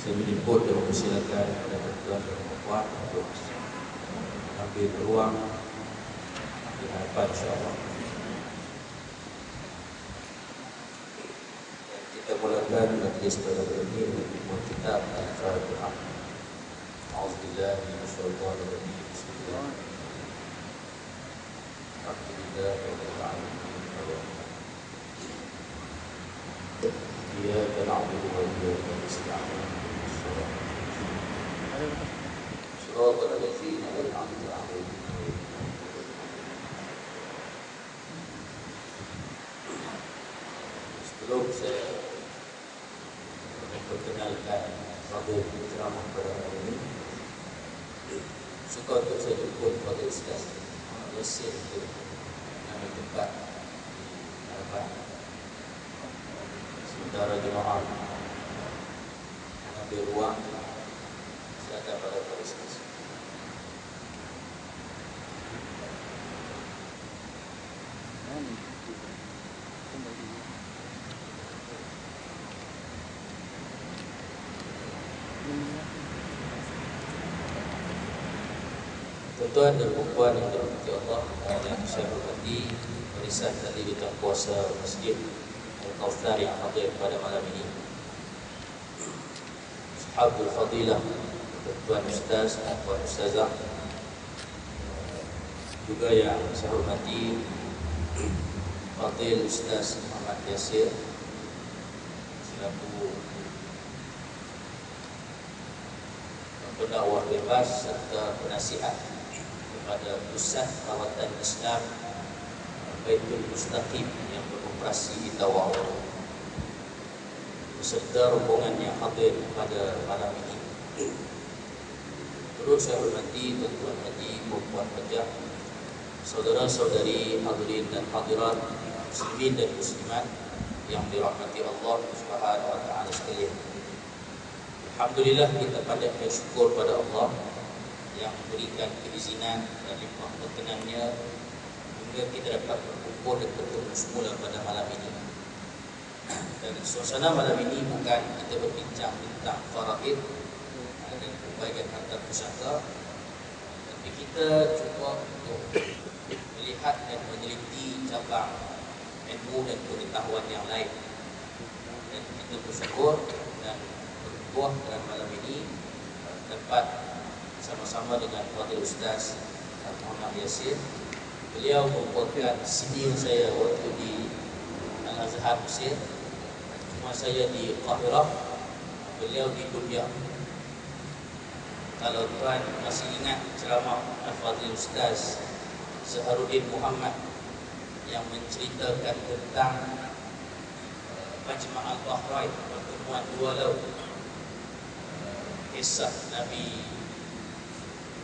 Saya menjemput dan mempersilakan kepada tuan dan puan untuk ambil ruang di hadapan insyaAllah. Kita mulakan majlis pada hari ini dengan kitab Al-Fatihah. A'udzubillahi minasyaitonir rajim. Bismillahirrahmanirrahim. Alhamdulillahirabbil alamin. Iyyaka na'budu wa iyyaka nasta'in. Shiratal ladzina an'amta 'alaihim. Sebelum saya memperkenalkan fadil ceramah pada hari ini, suka untuk saya jemput fadil Ustaz Yasir untuk mengambil tempat di hadapan. Sementara jemaah mengambil ruang, silakan pada fadil Ustaz. Tuan dan puan yang dirahmati Allah yang saya hormati, barisan tadi kita kuasa Masjid Al-Kautsar yang hadir pada malam ini, Ashabul Fadilah, Tuan Ustaz dan Puan Ustazah, juga yang saya hormati Fadil Ustaz Muhammad Yasir selaku pendakwah bebas serta penasihat kepada Pusat Rawatan Islam Baitul Mustaqim yang beroperasi di Tawau, beserta rombongan yang hadir pada malam ini. Terus saya hormati tuan-tuan haji, puan hajah, saudara-saudari hadirin dan hadirat, muslimin dan muslimat yang dirahmati Allah Subhanahu wa taala sekalian. Alhamdulillah, kita pandai bersyukur pada Allah yang memberikan keizinan dan limpah perkenannya hingga kita dapat berkumpul dan bertemu semula pada malam ini. Dan suasana malam ini bukan kita berbincang tentang faraid dan kebaikan harta pusaka, tapi kita cuba untuk melihat dan meneliti cabang ilmu dan pengetahuan yang lain. Dan kita bersyukur dan berbuah dalam malam ini dapat sama-sama dengan Fadil Ustaz Muhammad Yasir. Beliau merupakan senior saya waktu di Al-Azhar Mesir, cuma saya di Qahirah, beliau di Dubai. Kalau tuan masih ingat ceramah Fadil Ustaz Zaharuddin Muhammad yang menceritakan tentang Majma' Al-Bahrain, pertemuan dua laut, kisah Nabi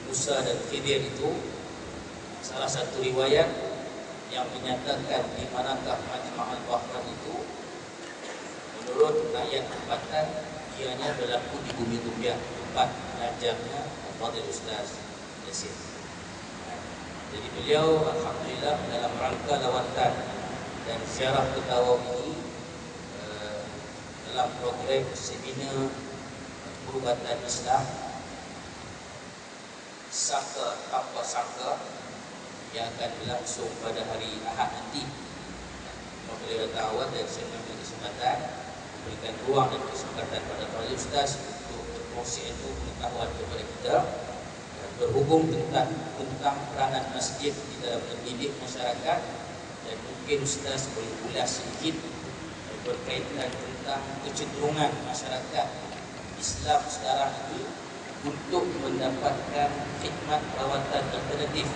Musa dan Khidir itu, salah satu riwayat yang menyatakan di manakah Majma' Al-Bahrain itu, menurut ayat tempatan ianya berlaku di bumi Dubai, tempat belajarnya Fadil Ustaz Yasir. Jadi beliau alhamdulillah dalam rangka lawatan dan ziarah ke Tawau ini, dalam program seminar perubatan Islam sangka tanpa sangka yang akan berlangsung pada hari Ahad nanti. Beliau datang awal dan saya mengambil kesempatan memberikan ruang dan kesempatan pada para ustaz untuk berkongsi ilmu pengetahuan kepada kita dan berhubung tentang peranan masjid di dalam mendidik masyarakat. Dan mungkin ustaz boleh ulas sedikit berkaitan tentang kecenderungan masyarakat Islam sekarang ini untuk mendapatkan khidmat rawatan alternatif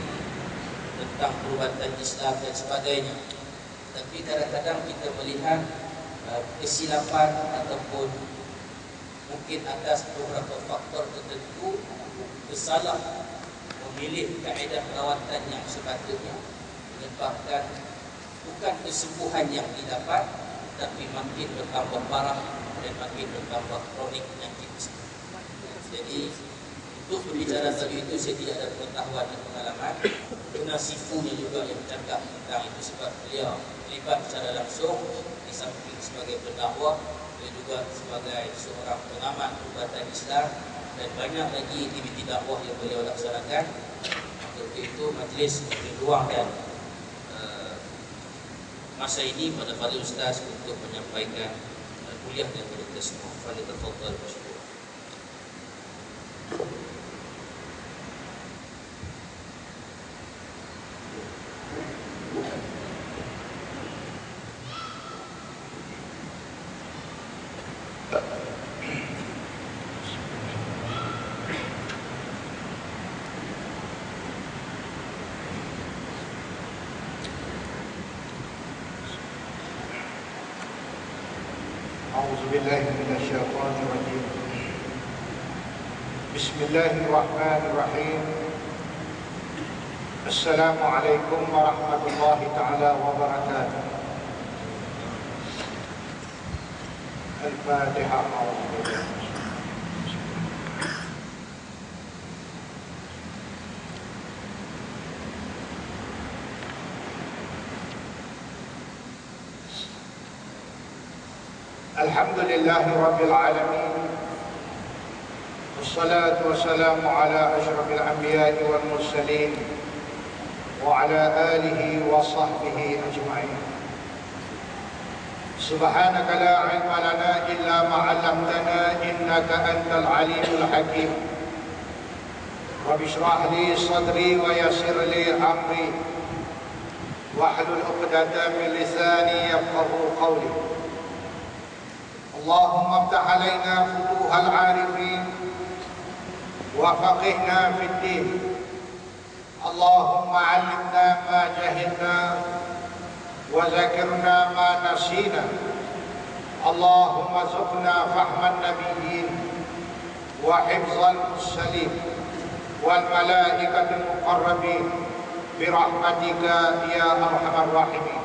tentang perubatan Islam dan sebagainya. Tapi kadang-kadang kita melihat kesilapan ataupun mungkin atas beberapa faktor tertentu bersalah memilih kaedah perawatan yang sepatutnya, menyebabkan bukan kesembuhan yang didapat, tapi makin bertambah parah dan makin bertambah kronik penyakit. Jadi untuk berbicara tadi itu saya tidak ada pengetahuan dan pengalaman. Kena sifunya juga yang bercakap tentang itu sebab beliau terlibat secara langsung di samping sebagai pendakwah beliau juga sebagai seorang pengamat perubatan Islam dan banyak lagi aktiviti dakwah yang beliau laksanakan. Untuk itu majlis memberi ruang dan masa ini pada Fadil Ustaz untuk menyampaikan kuliah daripada kita semua. Fadil tafadhal masyaallah. أعوذ بالله من الشيطان الرجيم. بسم الله الرحمن الرحيم. السلام عليكم ورحمة الله تعالى وبركاته. الفاتحة. أعوذ بالله. الحمد لله رب العالمين، والصلاة والسلام على أشرف الأنبياء والمرسلين وعلى آله وصحبه أجمعين. سبحانك لا علم لنا إلا ما علمتنا إنك أنت العليم الحكيم. رب اشرح لي صدري ويسر لي أمري واحلل عقدة من لساني يفقهوا قولي. اللهم افتح علينا فتوح العارفين وفقهنا في الدين. اللهم علمنا ما جهلنا وذكرنا ما نسينا. اللهم ارزقنا فهم النبيين وحفظ المرسلين والملائكة المقربين برحمتك يا أرحم الراحمين.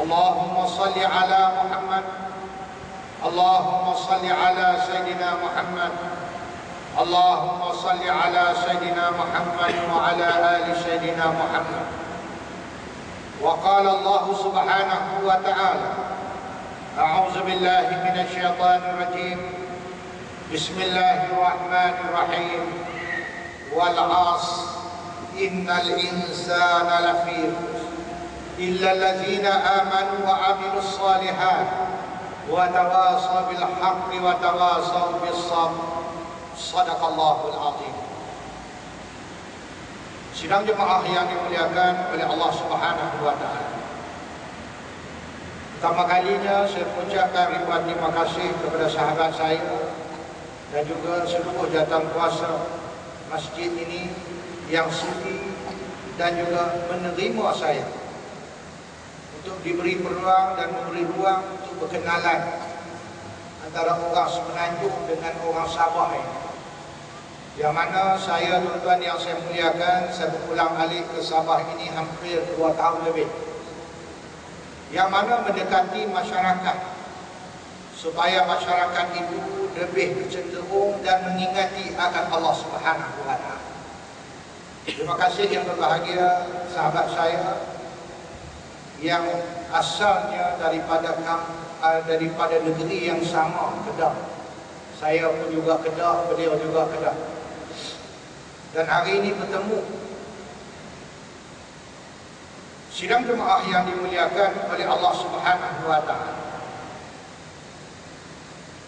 اللهم صل على محمد. اللهم صل على سيدنا محمد. اللهم صل على سيدنا محمد وعلى آل سيدنا محمد. وقال الله سبحانه وتعالى: أعوذ بالله من الشيطان الرجيم. بسم الله الرحمن الرحيم. والعصر إن الإنسان لفي خسر إلا الذين آمنوا وعملوا الصالحات وتواصوا بالحق وتواصوا بالصبر. Sadaqallahul azim. Sidang jemaah yang dimuliakan oleh Allah Subhanahu wa taala. Pertama kalinya saya mengucapkan ribuan terima kasih kepada sahabat saya dan juga seluruh jawatan kuasa masjid ini yang sudi dan juga menerima saya untuk diberi peluang dan memberi ruang untuk berkenalan antara orang Semenanjung dengan orang Sabah ini. Yang mana saya, tuan-tuan yang saya muliakan, saya berulang alik ke Sabah ini hampir 2 tahun lebih. Yang mana mendekati masyarakat supaya masyarakat itu lebih cenderung dan mengingati akan Allah Subhanahu wa taala. Terima kasih yang berbahagia sahabat saya yang asalnya daripada negeri yang sama, Kedah. Saya pun juga Kedah, beliau juga Kedah. Dan hari ini bertemu. Sidang jemaah yang dimuliakan oleh Allah Subhanahu wa taala.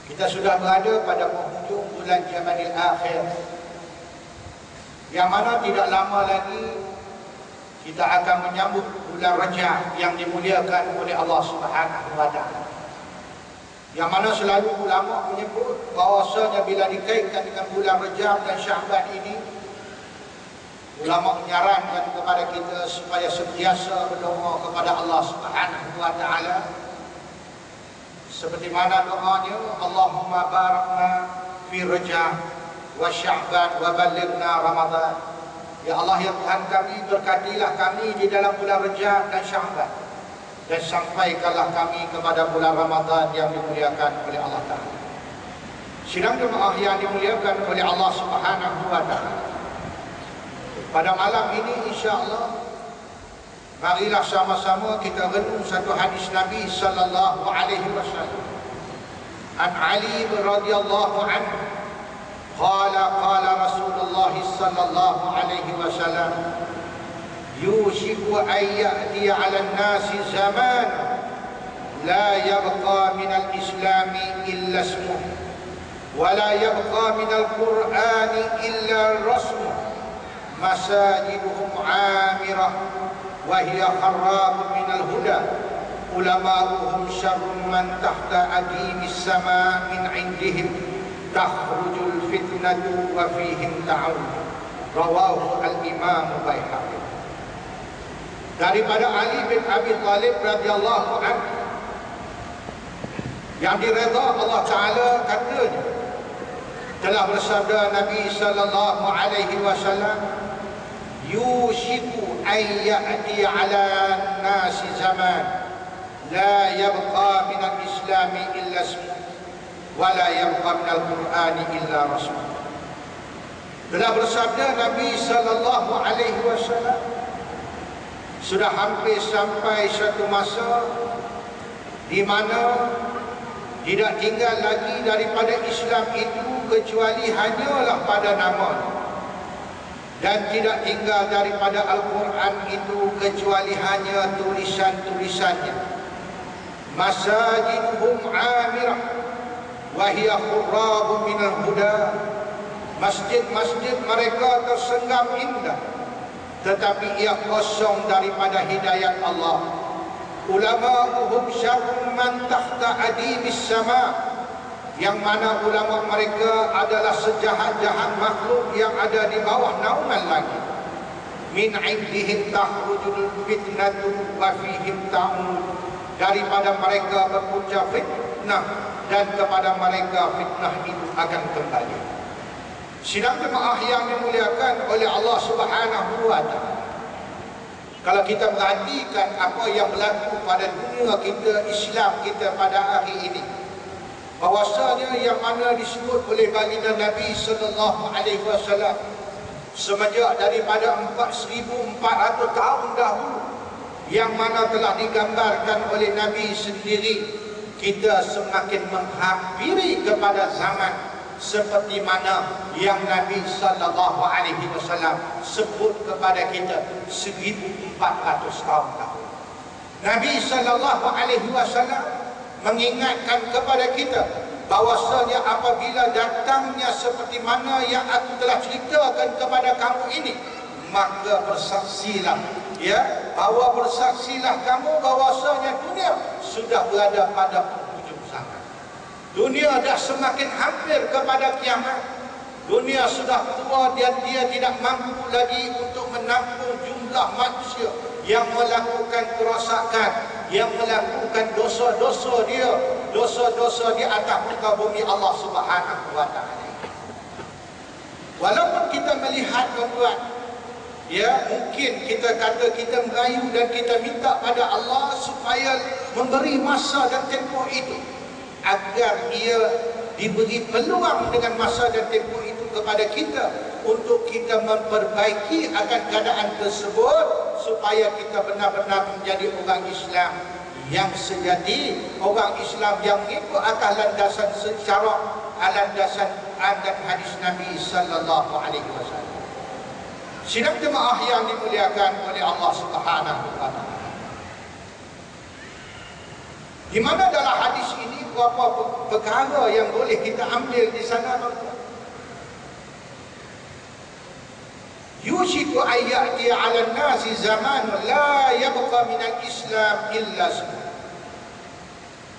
Kita sudah berada pada penghujung bulan Jamadil Akhir, yang mana tidak lama lagi kita akan menyambut bulan Rajab yang dimuliakan oleh Allah Subhanahu wa taala. Yang mana selalu ulama menyebut bahawasanya bila dikaitkan dengan bulan Rajab dan Syaban ini, ulama menyarankan kepada kita supaya sentiasa berdoa kepada Allah Subhanahu wa taala. Seperti mana doanya, Allahumma barakna fi Rajab wa Syaban wa ballighna Ramadan. Ya Allah, ya Tuhan kami, berkatilah kami di dalam bulan Rajab dan Syaban, dan sampaikanlah kami kepada bulan Ramadan yang dimuliakan oleh Allah Ta'ala. Sidang jemaah yang dimuliakan oleh Allah Subhanahu wa taala, pada malam ini insya-Allah marilah sama-sama kita renung satu hadis Nabi sallallahu alaihi wasallam An Ali radhiyallahu anhu qala Rasulullah sallallahu alaihi wasallam yushiku an ya'ti 'ala an-nasi zaman la yabqa min al-islam illa ismuhu wa la yabqa min al-Qur'ani illa rasmuhu masajiduhum 'amirah wa hiya kharrabun min al-huda ulama'uhum syarrun man tahta adimis sama min 'indihim takhrujul fitnatu wa fihim ta'awun. Rawahu al-Imam Baihaqi. Daripada Ali bin Abi Thalib radhiyallahu anhu, yang diredha Allah Taala, katanya telah bersabda Nabi sallallahu alaihi wasallam, yushiku an ya'ti 'ala nasi zaman la yabqa min al-islam illa ismuhu wa la yabqa min al-Qur'ani illa rasmuhu. Telah bersabda Nabi sallallahu alaihi wasallam, sudah hampir sampai satu masa di mana tidak tinggal lagi daripada Islam itu kecuali hanyalah pada namanya, dan tidak tinggal daripada Al-Quran itu kecuali hanya tulisan-tulisannya. Masajiduhum 'amirah wa hiya khurrabun minal huda. Masjid-masjid mereka tersenggam indah, tetapi ia kosong daripada hidayat Allah. Ulama'uhum syarrun man tahta adimis sama, yang mana ulama mereka adalah sejahat-jahat makhluk yang ada di bawah naungan langit. Min 'indihim takhrujul fitnatu wa fihim ta'un, daripada mereka berpunca fitnah dan kepada mereka fitnah itu akan kembali. Sidang jemaah yang dimuliakan oleh Allah Subhanahu wa taala, kalau kita perhatikan apa yang berlaku pada dunia kita, Islam kita pada hari ini, bahwasanya yang mana disebut oleh baginda Nabi sallallahu alaihi wasallam semenjak daripada 4,400 tahun dahulu, yang mana telah digambarkan oleh Nabi sendiri, kita semakin menghampiri kepada zaman seperti mana yang Nabi sallallahu alaihi wasallam sebut kepada kita 1,400 tahun dahulu. Nabi sallallahu alaihi wasallam mengingatkan kepada kita bahwasanya apabila datangnya seperti mana yang aku telah ceritakan kepada kamu ini, maka bersaksilah, ya, bahwa bersaksilah kamu bahwasanya dunia sudah berada pada penghujung zaman. Dunia dah semakin hampir kepada kiamat. Dunia sudah tua dan dia tidak mampu lagi untuk menampung jumlah manusia yang melakukan kerosakan, yang melakukan dosa-dosa di atas muka bumi Allah Subhanahu wa taala. Walaupun kita melihat tuan-tuan, ya, mungkin kita kata kita merayu dan kita minta pada Allah supaya memberi masa dan tempoh itu, agar ia diberi peluang dengan masa dan tempoh itu kepada kita untuk kita memperbaiki akan keadaan tersebut, supaya kita benar-benar menjadi orang Islam yang sejati, orang Islam yang ikut atas landasan secara landasan Quran dan hadis Nabi sallallahu alaihi wasallam. Sidang jemaah yang dimuliakan oleh Allah Subhanahu wa taala, di mana dalam hadis ini beberapa perkara yang boleh kita ambil di sana, tuan-tuan. Yushiku ayyati 'ala an-nasi zaman la yabqa min al-Islam illa ismuhu.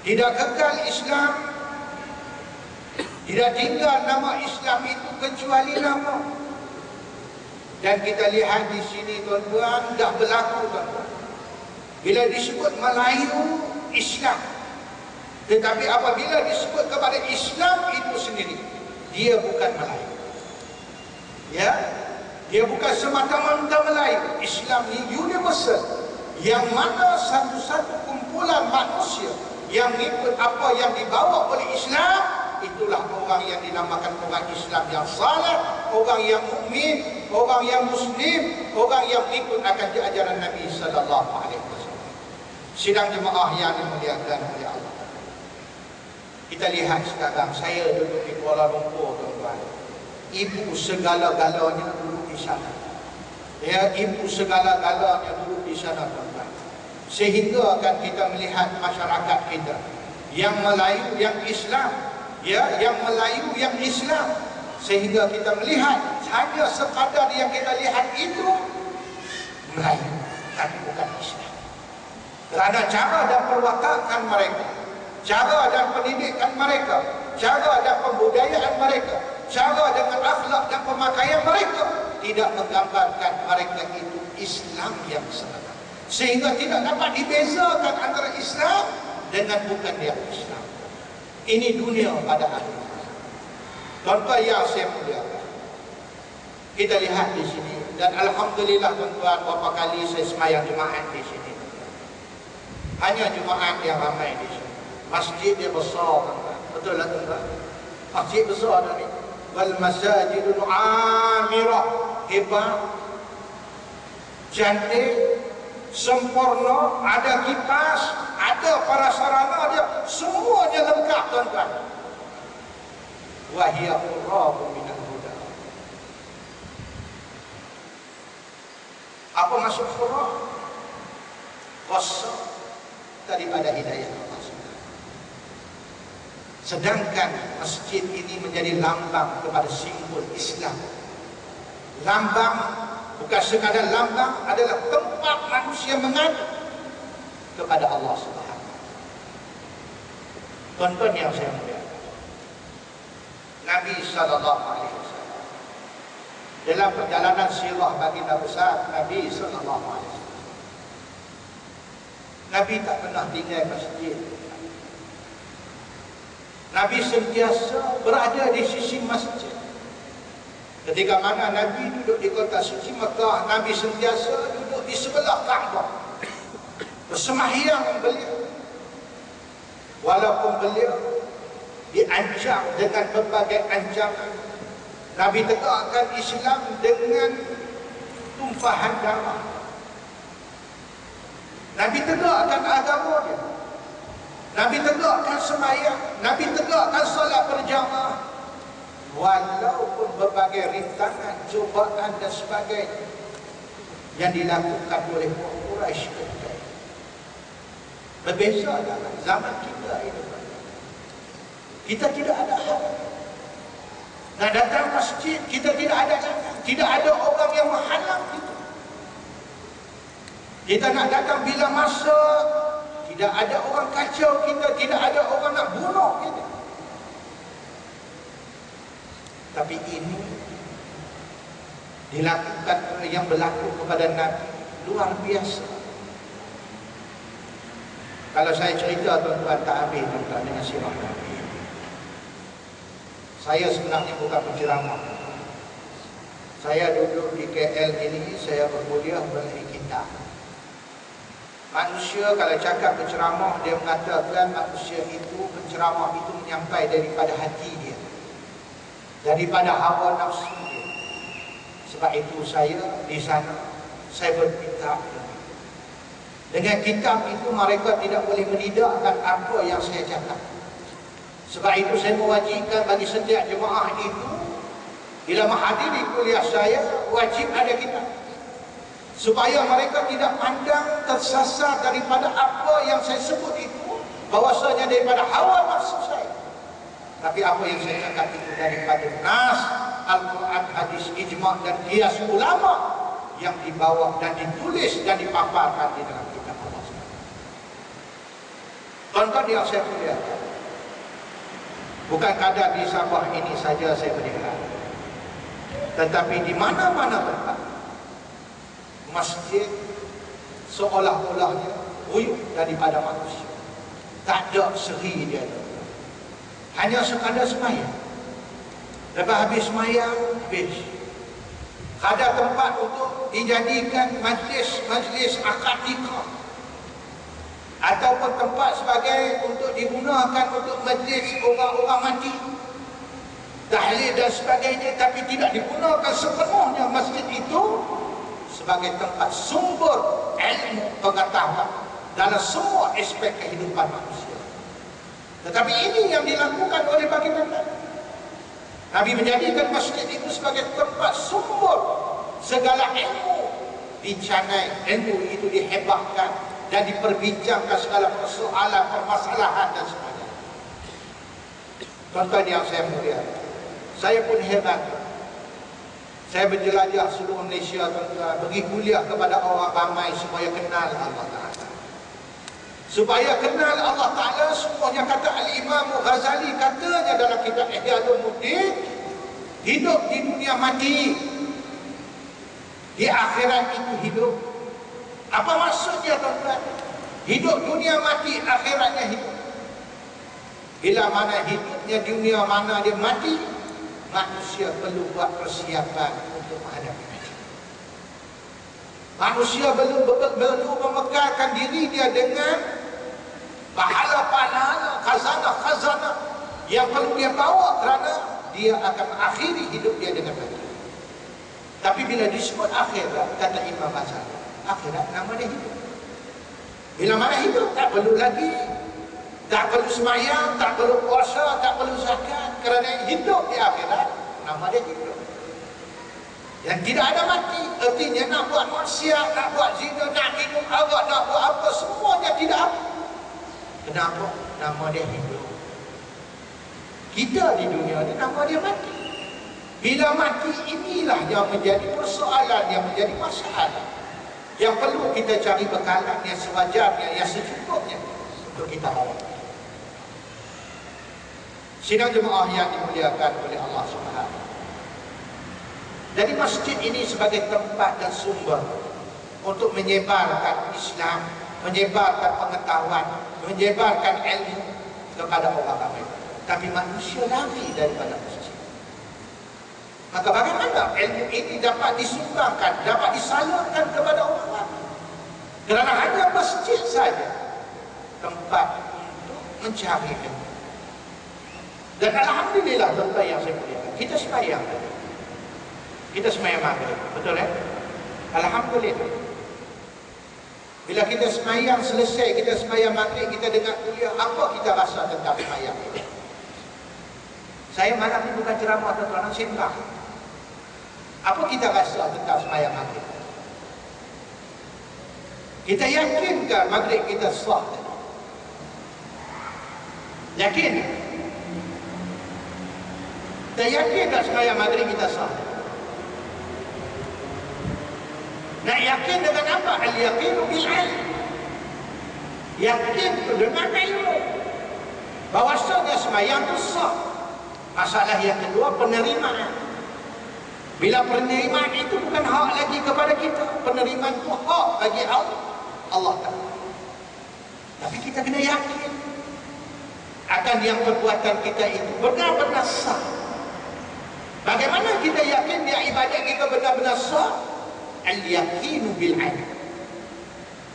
Tidak kekal Islam, tidak tinggal nama Islam itu kecuali nama. Dan kita lihat di sini, tuan-tuan, dah berlaku, tuan-tuan. Bila disebut Melayu, Islam, tetapi apabila disebut kepada Islam itu sendiri, dia bukan Melayu, ya, dia bukan semata-mata Melayu. Islam ini universal, yang mana satu-satu kumpulan manusia yang ikut apa yang dibawa oleh Islam, itulah orang yang dinamakan orang Islam yang saleh, orang yang mukmin, orang yang muslim, orang yang ikut akan ajaran Nabi sallallahu alaihi wasallam. Sidang jemaah yang dimuliakan oleh Allah, Kita lihat sekarang, saya duduk di Kuala Lumpur, tuan-tuan. Ibu segala-galanya duduk di sana. Ya, ibu segala-galanya duduk di sana, tuan-tuan. Sehingga akan kita melihat masyarakat kita yang Melayu, yang Islam, ya, yang Melayu, yang Islam. Sehingga kita melihat hanya sekadar yang kita lihat itu Melayu, tapi bukan Islam. Kerana cara dan perwatakan mereka, cara dan pendidikan mereka, cara dan pembudayaan mereka, cara dengan akhlak dan pemakaian mereka tidak menggambarkan mereka itu Islam yang sebenar. Sehingga tidak dapat dibezakan antara Islam dengan bukan yang Islam. Ini dunia pada akhirnya. Contoh yang saya muliakan, kita lihat di sini, dan alhamdulillah tuan-tuan, beberapa kali saya sembahyang Jumaat di sini. Hanya Jumaat yang ramai di sini. Masjid dia besar, tuan-tuan. Betul lah tuan-tuan? Masjid besar tadi. Wal masajidul amirah, hebat, cantik, sempurna, ada kipas, ada para sarana dia, semuanya lengkap tuan-tuan. Wa hiya qurrabun minal huda. Apa maksud qurrab? Kosong daripada hidayah Allah SWT. Sedangkan masjid ini menjadi lambang kepada simbol Islam. Lambang, bukan sekadar lambang, adalah tempat manusia mengadu kepada Allah SWT. Tonton yang saya muliakan, Nabi SAW dalam perjalanan sirah baginda besar Nabi SAW, Nabi tak pernah tinggal masjid. Nabi sentiasa berada di sisi masjid. Ketika mana Nabi duduk di kota suci Mekah, Nabi sentiasa duduk di sebelah Kaabah, bersembahyang beliau. Walaupun beliau diancam dengan berbagai ancaman, Nabi tegakkan Islam dengan tumpahan darah. Nabi tegakkan agama dia. Nabi tegakkan sembahyang, Nabi tegakkan solat berjamaah. Walaupun berbagai rintangan, cubaan dan sebagainya yang dilakukan oleh orang Quraisy ketika itu. Berbeza dalam zaman kita ini. Kita tidak ada hak nak datang masjid, kita tidak ada hak. Tidak ada orang yang menghalang kita. Kita nak datang bila masa, tidak ada orang kacau kita, tidak ada orang nak bunuh kita. Tapi ini dilakukan yang berlaku kepada Nabi luar biasa. Kalau saya cerita tuan-tuan tak habis tuan-tuan dengan sirah Nabi. Saya sebenarnya bukan penceramah. Saya duduk di KL ini, saya berkuliah mengenai kitab. Manusia kalau cakap penceramah, dia mengatakan manusia itu, penceramah itu menyampai daripada hati dia, daripada hawa nafsu dia. Sebab itu saya di sana, saya berkitab. Dengan kitab itu mereka tidak boleh menidakkan apa yang saya cakap. Sebab itu saya mewajibkan bagi setiap jemaah itu, bila menghadiri kuliah saya, wajib ada kitab. Supaya mereka tidak pandang tersasar daripada apa yang saya sebut itu, bahwasanya daripada hawa nafsu saya. Tapi apa yang saya cakap itu daripada nas, Al-Quran, hadis, ijma' dan qiyas ulama yang dibawa dan ditulis dan dipaparkan di dalam kitab Allah. Tuan-tuan yang saya muliakan, bukan kadar di Sabah ini saja saya melihat, tetapi di mana-mana tempat masjid seolah-olahnya buyuk daripada manusia. Tak ada seri dia. Hanya sekadar sembahyang. Lepas habis sembahyang, habis. Ada tempat untuk dijadikan majlis akad nikah, ataupun tempat sebagai untuk digunakan untuk majlis orang-orang mati, tahlil dan sebagainya, tapi tidak digunakan sepenuhnya masjid itu sebagai tempat sumber ilmu pengetahuan dalam semua aspek kehidupan manusia. Tetapi ini yang dilakukan oleh baginda. Nabi menjadikan masjid itu sebagai tempat sumber segala ilmu, dicanai ilmu itu, dihebahkan dan diperbincangkan segala persoalan, permasalahan dan sebagainya. Contoh yang saya mulia, saya pun hebat. Saya berjelajah seluruh Malaysia, pergi kuliah kepada orang ramai supaya kenal Allah Ta'ala. Supaya kenal Allah Ta'ala, semuanya kata Al-Imam Ghazali, katanya dalam kitab Ihya Ulumuddin, hidup di dunia mati, di akhirat itu hidup. Apa maksudnya tuan-tuan? Hidup dunia mati, akhiratnya hidup. Bila mana hidupnya dunia, mana dia mati, manusia perlu buat persiapan untuk menghadapi mati. Manusia perlu memekarkan diri dia dengan pahala-pahala, khazanah-khazanah yang perlu dia bawa, kerana dia akan mengakhiri hidup dia dengan mati. Tapi bila disebut akhirat, kata Imam Ghazali, akhirat nama dia hidup. Bila mana hidup, tak perlu lagi, tak perlu semayang, tak perlu puasa, tak perlu zakat, kerana hidup di akhirat nama dia hidup. Yang tidak ada mati, artinya nak buat maksiat, nak buat zina, nak minum arak, nak buat apa, semuanya tidak apa. Kenapa? Nama dia hidup. Kita di dunia ni nama dia mati. Bila mati, inilah yang menjadi persoalan, yang menjadi masalah, yang perlu kita cari bekalan yang sewajarnya, yang secukupnya untuk kita bawa. Sidang jemaah yang dimuliakan oleh Allah Subhanahu. Jadi masjid ini sebagai tempat dan sumber untuk menyebarkan Islam, menyebarkan pengetahuan, menyebarkan ilmu kepada orang ramai. Tapi manusia lari daripada masjid. Maka bagaimana ilmu ini dapat disumbangkan, dapat disalurkan kepada orang ramai? Kerana hanya masjid saja tempat untuk mencari ilmu. Dan alhamdulillah, tuan-tuan yang saya muliakan, kita sembahyang. Kita sembahyang maghrib, betul ya? Alhamdulillah. Bila kita sembahyang selesai, kita sembahyang maghrib, kita dengar kuliah, apa kita rasa tentang sembahyang? Saya malam ini bukan ceramah atau tuan-tuan, sembah. Apa kita rasa tentang sembahyang maghrib? Kita yakinkah maghrib kita sah? Yakin? Kita yakinkah sembahyang maghrib kita sah? Nak yakin dengan apa? Al-yaqinu bil-ilm. Yakin dengan ilmu bahawasanya sembahyang itu sah. Masalah yang kedua, penerimaan. Bila penerimaan itu bukan hak lagi kepada kita, penerimaan itu hak bagi Allah Ta'ala. Tapi kita kena yakin akan yang perbuatan kita itu benar-benar sah. Bagaimana kita yakin dia ibadat kita benar-benar sah? Al-yaqinu bil-ilm.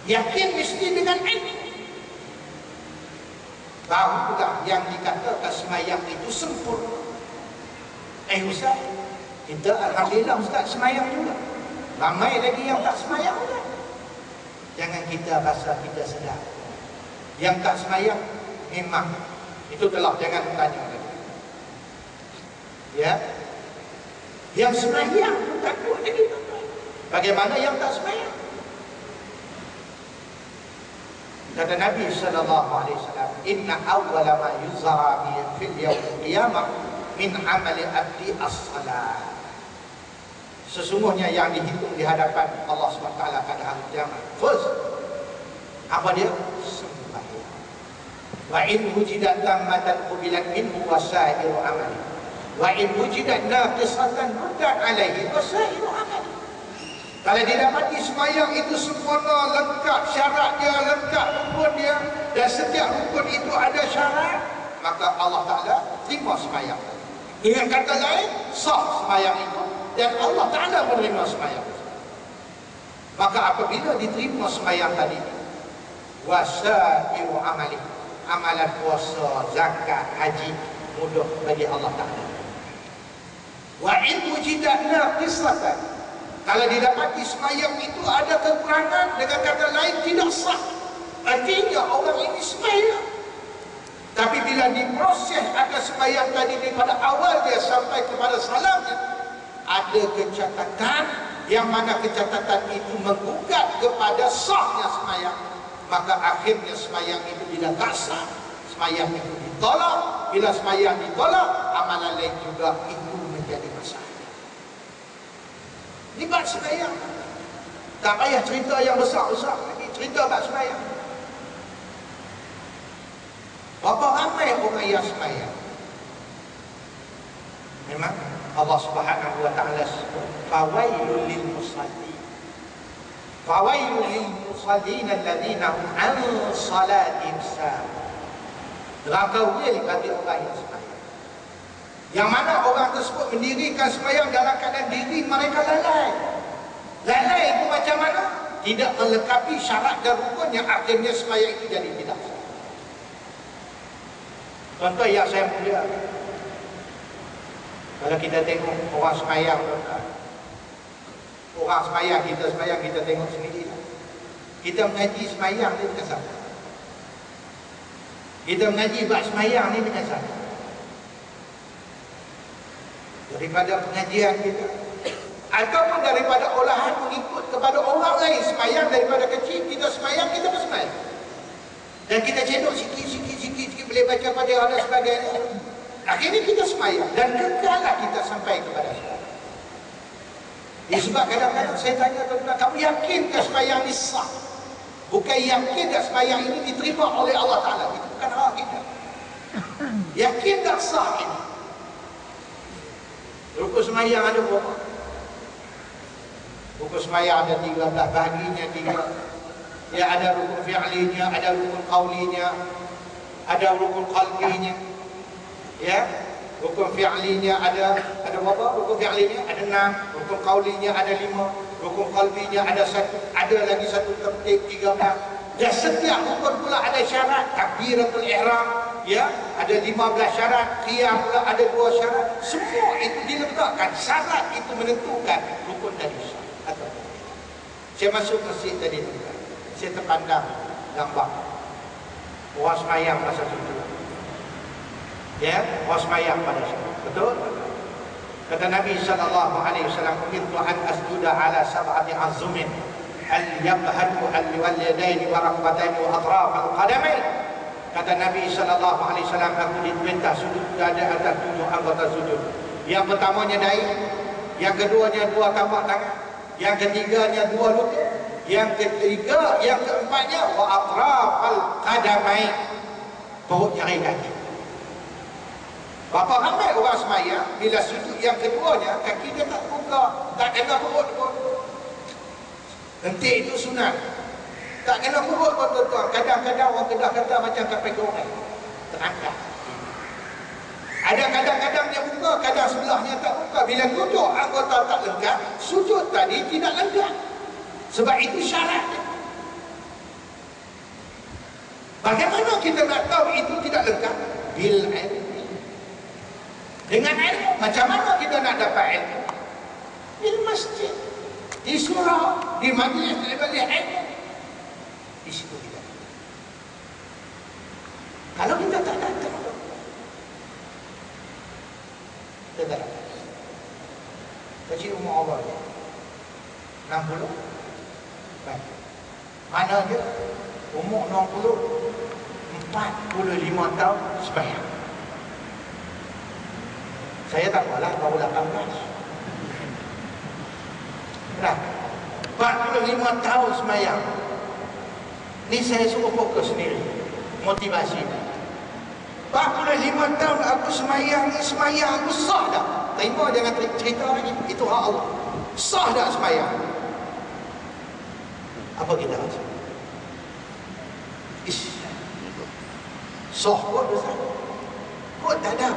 Yakin mesti dengan ilmu. Barulah yang dikatakan sembahyang itu sempurna. Ustaz, kita alhamdulillah Ustaz sembahyang juga. Ramai lagi yang tak sembahyang juga. Jangan kita rasa kita sedar. Yang tak sembahyang memang itu telah, jangan tanya lagi. Ya. Yang sembahyang pun tak kuat lagi. Bagaimana yang tak sembahyang? Kata Nabi SAW, inna awwala ma yuzara fil yawmil qiyamah min amali abdi as-salat. Sesungguhnya yang dihitung di hadapan Allah SWT pada hari kiamat, first, apa dia? Sembahyang. Wa in wujidat tammatan qubilat minhu wasairu amali. Wa in wujidat naqisatan ruddat alaihi wasairu amali. Kalau didapati sembahyang itu sempurna, lengkap, syarat dia lengkap, rukun dia, dan setiap rukun itu ada syarat, maka Allah Ta'ala terima sembahyang. Dengan kata lain, sah sembahyang itu, dan Allah Ta'ala menerima sembahyang. Maka apabila diterima sembahyang tadi, wasairu amali, amalan puasa, zakat, haji, mudah bagi Allah Ta'ala. Wa in wujidat naqisatan, kalau didapati sembahyang itu ada kekurangan, dengan kata lain tidak sah, artinya orang ini sembahyang Tapi bila diproses akan sembahyang tadi daripada awal dia sampai kepada salamnya, ada kecacatan yang mana kecacatan itu menggugat kepada sahnya sembahyang, maka akhirnya sembahyang itu bila tak sah, sembahyang itu ditolak. Bila sembahyang ditolak, amalan lain juga itu menjadi masalah. Ini bab sembahyang. Tak payah cerita yang besar-besar lagi, cerita bab sembahyang. Berapa ramai orang yang sembahyang? Memang Allah Subhanahu wa taala sebut, fawailul lil musallin. Fawailul lil musallin alladziina hum 'an salatihim sahun. Neraka wil bagi orang yang sembahyang. Yang mana orang tersebut mendirikan sembahyang dalam keadaan diri mereka lalai. Lalai itu macam mana? Tidak melengkapi syarat dan rukun yang akhirnya sembahyang itu jadi tidak sah. Contoh yang saya mulia, kalau kita tengok orang sembahyang, orang sembahyang, kita tengok sendiri. Kita mengaji sembahyang ni dengan siapa? Kita mengaji bab sembahyang ni dengan siapa? Daripada pengajian kita, ataupun daripada olahan mengikut kepada orang lain sembahyang. Daripada kecil kita sembahyang, kita bersembahyang, dan kita cendok sikit boleh baca pada dan sebagainya. Akhirnya kita sembahyang dan kekallah kita sampai kepada sembahyang. Sebab kadang-kadang saya tanya tuan-tuan, kamu yakin ke sembahyang ini sah? Bukan yakin tak sembahyang ini diterima oleh Allah Ta'ala. Itu bukan hak kita. Yakin tak sah ini? Rukun sembahyang ada berapa? Rukun sembahyang ada 13, bahaginya 3. Ya, ada rukun fi'linya, ada rukun qawlinya, ada rukun qalbinya. Ya, rukun fi'linya ada berapa? Rukun fi'linya ada 6, rukun qawlinya ada 5, rukun qalbinya ada 1, ada lagi 1 tertib 13. Dan setiap rukun pula ada syarat. Takbiratul ihram, ya, ada 15 syarat. Qiyam pula ada 2 syarat. Semua itu diletakkan. Syarat itu menentukan rukun dan sah atau tidak. Saya masuk masjid tadi, saya terpandang gambar orang sembahyang masa sujud. Ya, orang sembahyang pada sujud. Betul? Kata Nabi SAW, "Umirtu an asjuda ala sab'ati azumin, al-yabhadu al-walidaini wa raqbataini wa atraf al-qadamain." Kata Nabi SAW, aku diperintah sujud ada atas 7 anggota sujud. Yang pertamanya dahi, yang keduanya 2 tapak tangan, yang ketiganya 2 lutut, yang ketiga, yang keempatnya wa atrafal qadamain, perut jari kaki. Berapa ramai orang sembahyang bila sujud yang keduanya kaki dia tak terbuka, tak kena perut pun. Hentik itu sunat, tak kena perut pun tuan-tuan. Kadang-kadang orang Kedah kata macam tak pakai orang, terangkat. Ada kadang-kadang dia buka, kadang sebelahnya tak buka. Bila duduk anggota tak lengkap, sujud tadi tidak lengkap. Sebab itu syaratnya. Bagaimana kita nak tahu itu tidak lengkap? Bil ilmi. Dengan ilmu. Macam mana kita nak dapat ilmu? Di masjid, di surau, di majlis ilmu. Di situ kita. Kalau kita tak datang, kita tak datang. Kecil umur Allah 60. Baik. Mana dia? Umur 60, 45 tahun sembahyang. Saya tak malah baru 18. Nah, 45 tahun sembahyang. Ni saya suruh fokus sendiri, motivasi. 45 tahun aku sembahyang ni, sembahyang aku sah dah. Terima jangan cerita lagi. Itu hak Allah. Sah dah sembahyang. Apa kita rasa? Sah kot besar. Kot tak ada.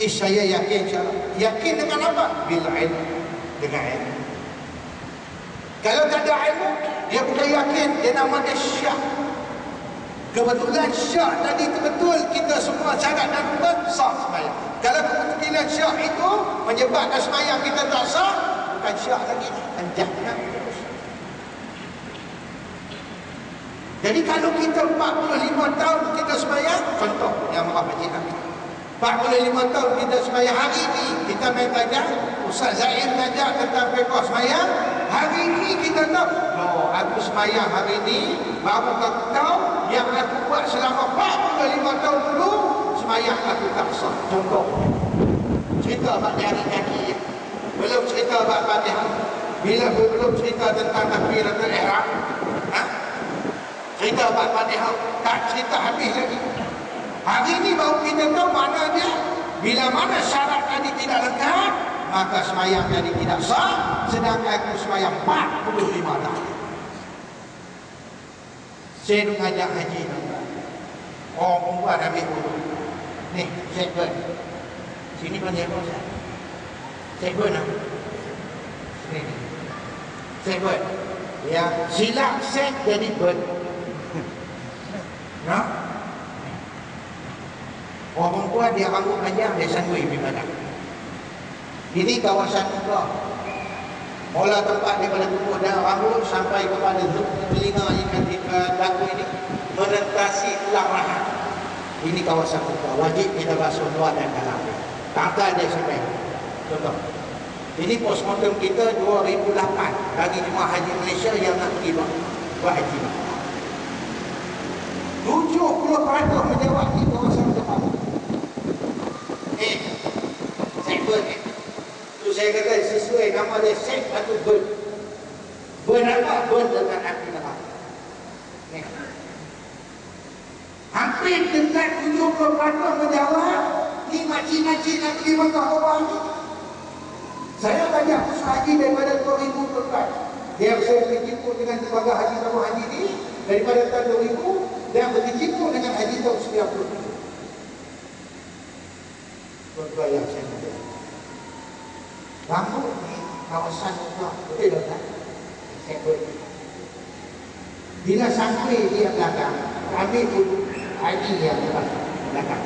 Saya yakin insyaAllah. Yakin dengan apa? Bil ilm. Dengan ilmu. Kalau tak ada ilmu, dia bukan yakin. Dia nama dia syak. Kebetulan syak tadi betul kita semua syarat dan rukun sah sembahyang. Kalau kebetulan syak itu menyebabkan sembahyang kita tak sah, bukan syak lagi. Anjak nak. Jadi kalau kita 45 tahun kita sembahyang, contoh yang maaf Haji Nabi, 45 tahun kita sembahyang, hari ini kita main belajar, Ustaz Zain belajar tentang fiqh sembahyang, hari ini kita tahu, oh aku sembahyang hari ini, baru aku tahu yang aku buat selama 45 tahun dulu, sembahyang aku tak sah. Contoh, cerita bab jari kaki, belum cerita bab Fatihah, belum cerita tentang takbiratul ihram, cerita bab Fatihah, tak cerita habis lagi. Hari ini baru kita tahu mana dia. Bila mana syarat tadi tidak lengkap, maka sembahyang tadi tidak sah. Sedangkan aku sembahyang 45 tahun. Saya mengajak haji, orang perempuan ambil dulu. Ni, sekber. Sini pun dia saya. Sekber nak. Sini. Sekber. Ya, silap sek jadi ber. Nah, orang perempuan dia rambut panjang, dia sandwich di mana. Ini kawasan muka. Mula tempat daripada kumpul dan rambut sampai kepada telinga ikan dagu ini menentasi tulang rahang. Ini kawasan muka. Wajib kita basuh luar dan dalam. Tangkal dia sampai. Contoh. Ini postmortem kita 2008 bagi jemaah haji Malaysia yang nak pergi buat haji. 70% menjawab di kawasan depan. Sekber ni. Tu saya kata sesuai nama dia sek atau ber. Ber apa? Ber dengan api neraka. Ni. Hampir dekat 70% menjawab. Ni makcik-makcik nak pergi Mekah orang ni. Saya banyak usaha haji daripada 2004. Dia saya berjumpa dengan tenaga haji sama haji ni daripada tahun 2000. Dan berkecimpung dengan haji tahun 90. Tuan-tuan yang saya mulia, rambut ni kawasan juga, betul tak? Saya boleh. Bila sampai dia belakang, ambil dulu haji yang belakang.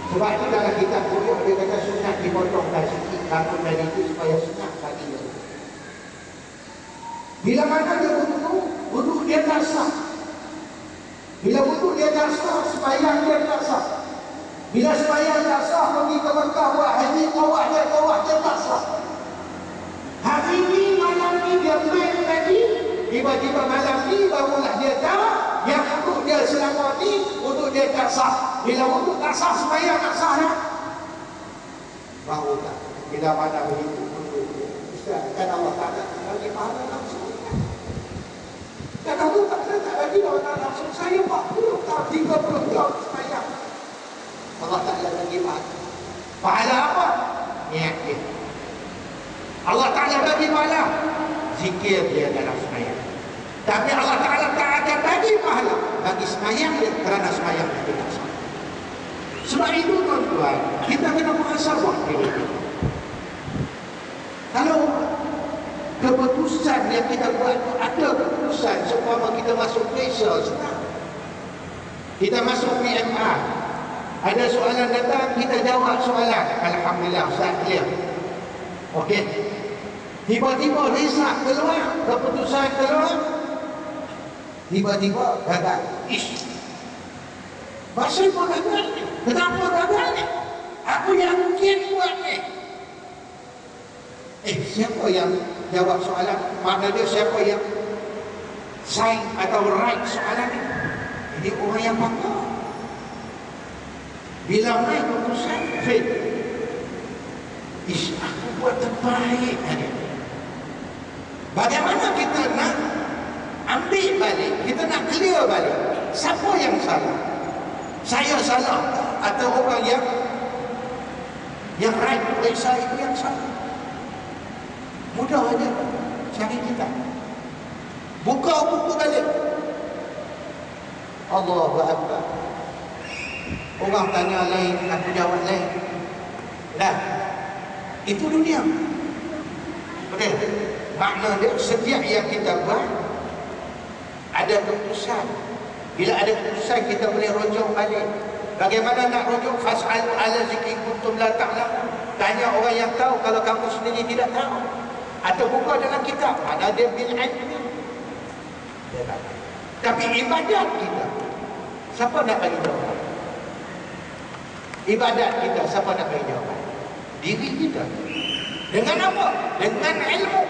Sebab itu dalam kitab Buyuk dia kata sunat dipotongkan sikit rambut dari itu supaya sunat bagi dia. Bila mana dia wuduk dia tak sah. Bila wuduk dia tak sah, sembahyang dia tak sah. Bila sembahyang tak sah, pergi ke Mekah buat haji, tawaf dia tak sah. Hari ini, malam ni dia main tadi, tiba-tiba malam ni barulah dia tahu yang wuduk dia selama ni, wuduk dia tak sah. Bila wuduk tak sah, sembahyang tak sah dah. Baru tak. Bila mana begitu wuduk dia. Ustaz, kan Allah Ta'ala bagi pahala langsung. Dan Allah Ta'ala tak bagi Allah langsung. Saya 40 tahun, 30 tahun sembahyang. Allah Ta'ala bagi pahala. Pahala apa? Niat dia. Allah Ta'ala bagi pahala. Zikir dia dalam sembahyang. Tapi Allah Ta'ala tak akan bagi pahala bagi sembahyang dia kerana sembahyang dia tidak sah. Sebab itu tuan-tuan, kita kena muhasabah diri kita. Kalau keputusan yang kita buat itu ada keputusan seumpama kita masuk Malaysia senang. Kita masuk PMR, ada soalan datang, kita jawab soalan, alhamdulillah Ustaz clear. Okey. Tiba-tiba result keluar, keputusan keluar, tiba-tiba gagal. Masa pun gagal ni. Kenapa gagal ni? Aku yang mungkin buat ni. Siapa yang jawab soalan? Makna dia siapa yang sign atau write soalan ni? Jadi orang yang pakar. Bila main keputusan, fail. Aku buat terbaik tadi. Bagaimana kita nak ambil balik, kita nak clear balik? Siapa yang salah? Saya salah atau orang yang right oleh saya itu yang salah? Mudah aja cari kita. Buka buku balik. Allahu Akbar. Orang tanya lain, aku jawab lain. Dah. Itu dunia. Betul? Makna dia setiap yang kita buat ada keputusan. Bila ada keputusan kita boleh rujuk balik. Bagaimana nak rujuk? Fas'alu ala zikri kuntum la ta'lamun. Tanya orang yang tahu kalau kamu sendiri tidak tahu. Atau buka dalam kitab. Ada dia bil ilmi. Dia tak tahu. Tapi ibadat kita, siapa nak bagi jawapan? Ibadat kita, siapa nak bagi jawapan? Diri kita. Dengan apa? Dengan ilmu.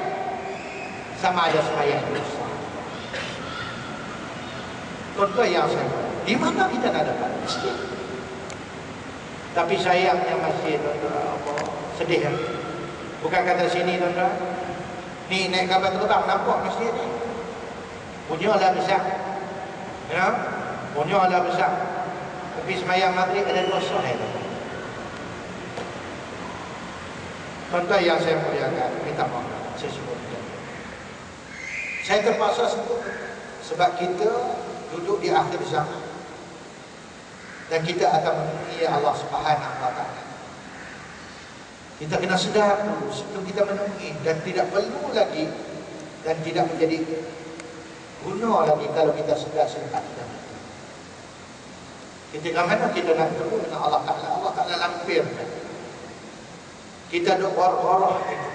Sama ada sembahyang dosa. Contoh yang saya, di mana kita nak dapat? Masjid. Tapi sayangnya masjid, tuan-tuan, sedih kan? Bukan kata sini, tuan-tuan. Ni naik kapal terbang, nampak masjid ni. Punya lah besar. Ya? Punya lah besar. Tapi sembahyang maghrib ada dosa. Tuan-tuan yang saya muliakan, minta maaf, saya sebutkan. Saya terpaksa sebut sebab kita duduk di akhir zaman dan kita akan menemui Allah Subhanahu wa taala. Kita kena sedar dulu sebelum kita menemui, dan tidak perlu lagi dan tidak menjadi guna lagi kalau kita sedar selepas kita mati. Ketika mana kita nak bertemu dengan Allah Ta'ala, Allah Ta'ala lampirkan. Kita duk war-warah itu,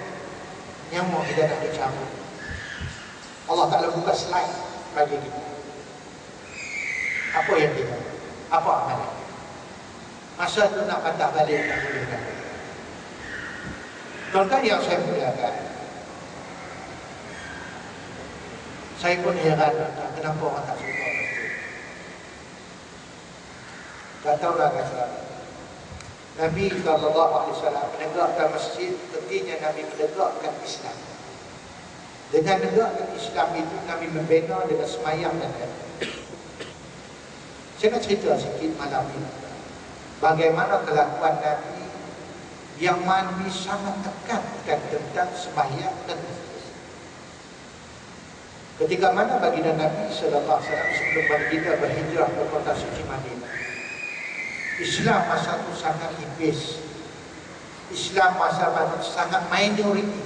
nyamuk kita nak dicabut. Allah Ta'ala buka slide bagi kita. Apa yang kita, apa amalan? Masa tu nak patah balik, tak boleh kan? Tuan-tuan yang saya muliakan, saya pun heran kenapa orang tak suka masjid. Tak tahulah kata Nabi SAW menegakkan masjid, ketika Nabi menegakkan Islam. Dengan menegakkan Islam itu, Nabi membina dengan semayang dan ilmu. Saya nak cerita sikit malam ini bagaimana kelakuan Nabi yang Nabi sangat tekankan tentang sembahyang dan masjid. Ketika mana baginda Nabi SAW sebelum baginda berhijrah ke kota suci Madinah, Islam masa itu sangat tipis. Islam masa itu sangat minoriti.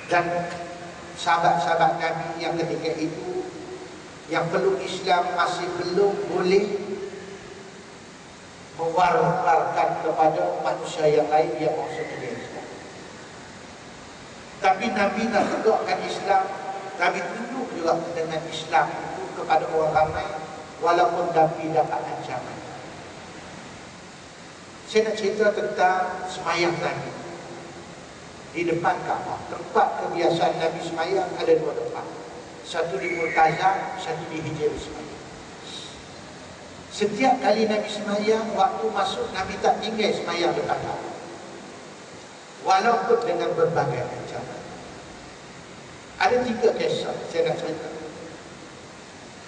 Dan sahabat-sahabat Nabi yang ketika itu yang peluk Islam masih belum boleh mewartakan kepada manusia yang lain yang maksudnya Islam. Tapi Nabi nak tegakkan Islam, Nabi tunjuk juga dengan Islam itu kepada orang ramai, walaupun Nabi dapat ancaman. Saya nak cerita tentang semayang Nabi di depan Kaabah. Tempat kebiasaan Nabi semayang ada dua tempat. Satu di Multazam, satu di Hijr Ismail. Setiap kali Nabi semayang, waktu masuk Nabi tak tinggal semayang depan Kaabah, walaupun dengan berbagai ancaman. Ada 3 kisah saya nak cerita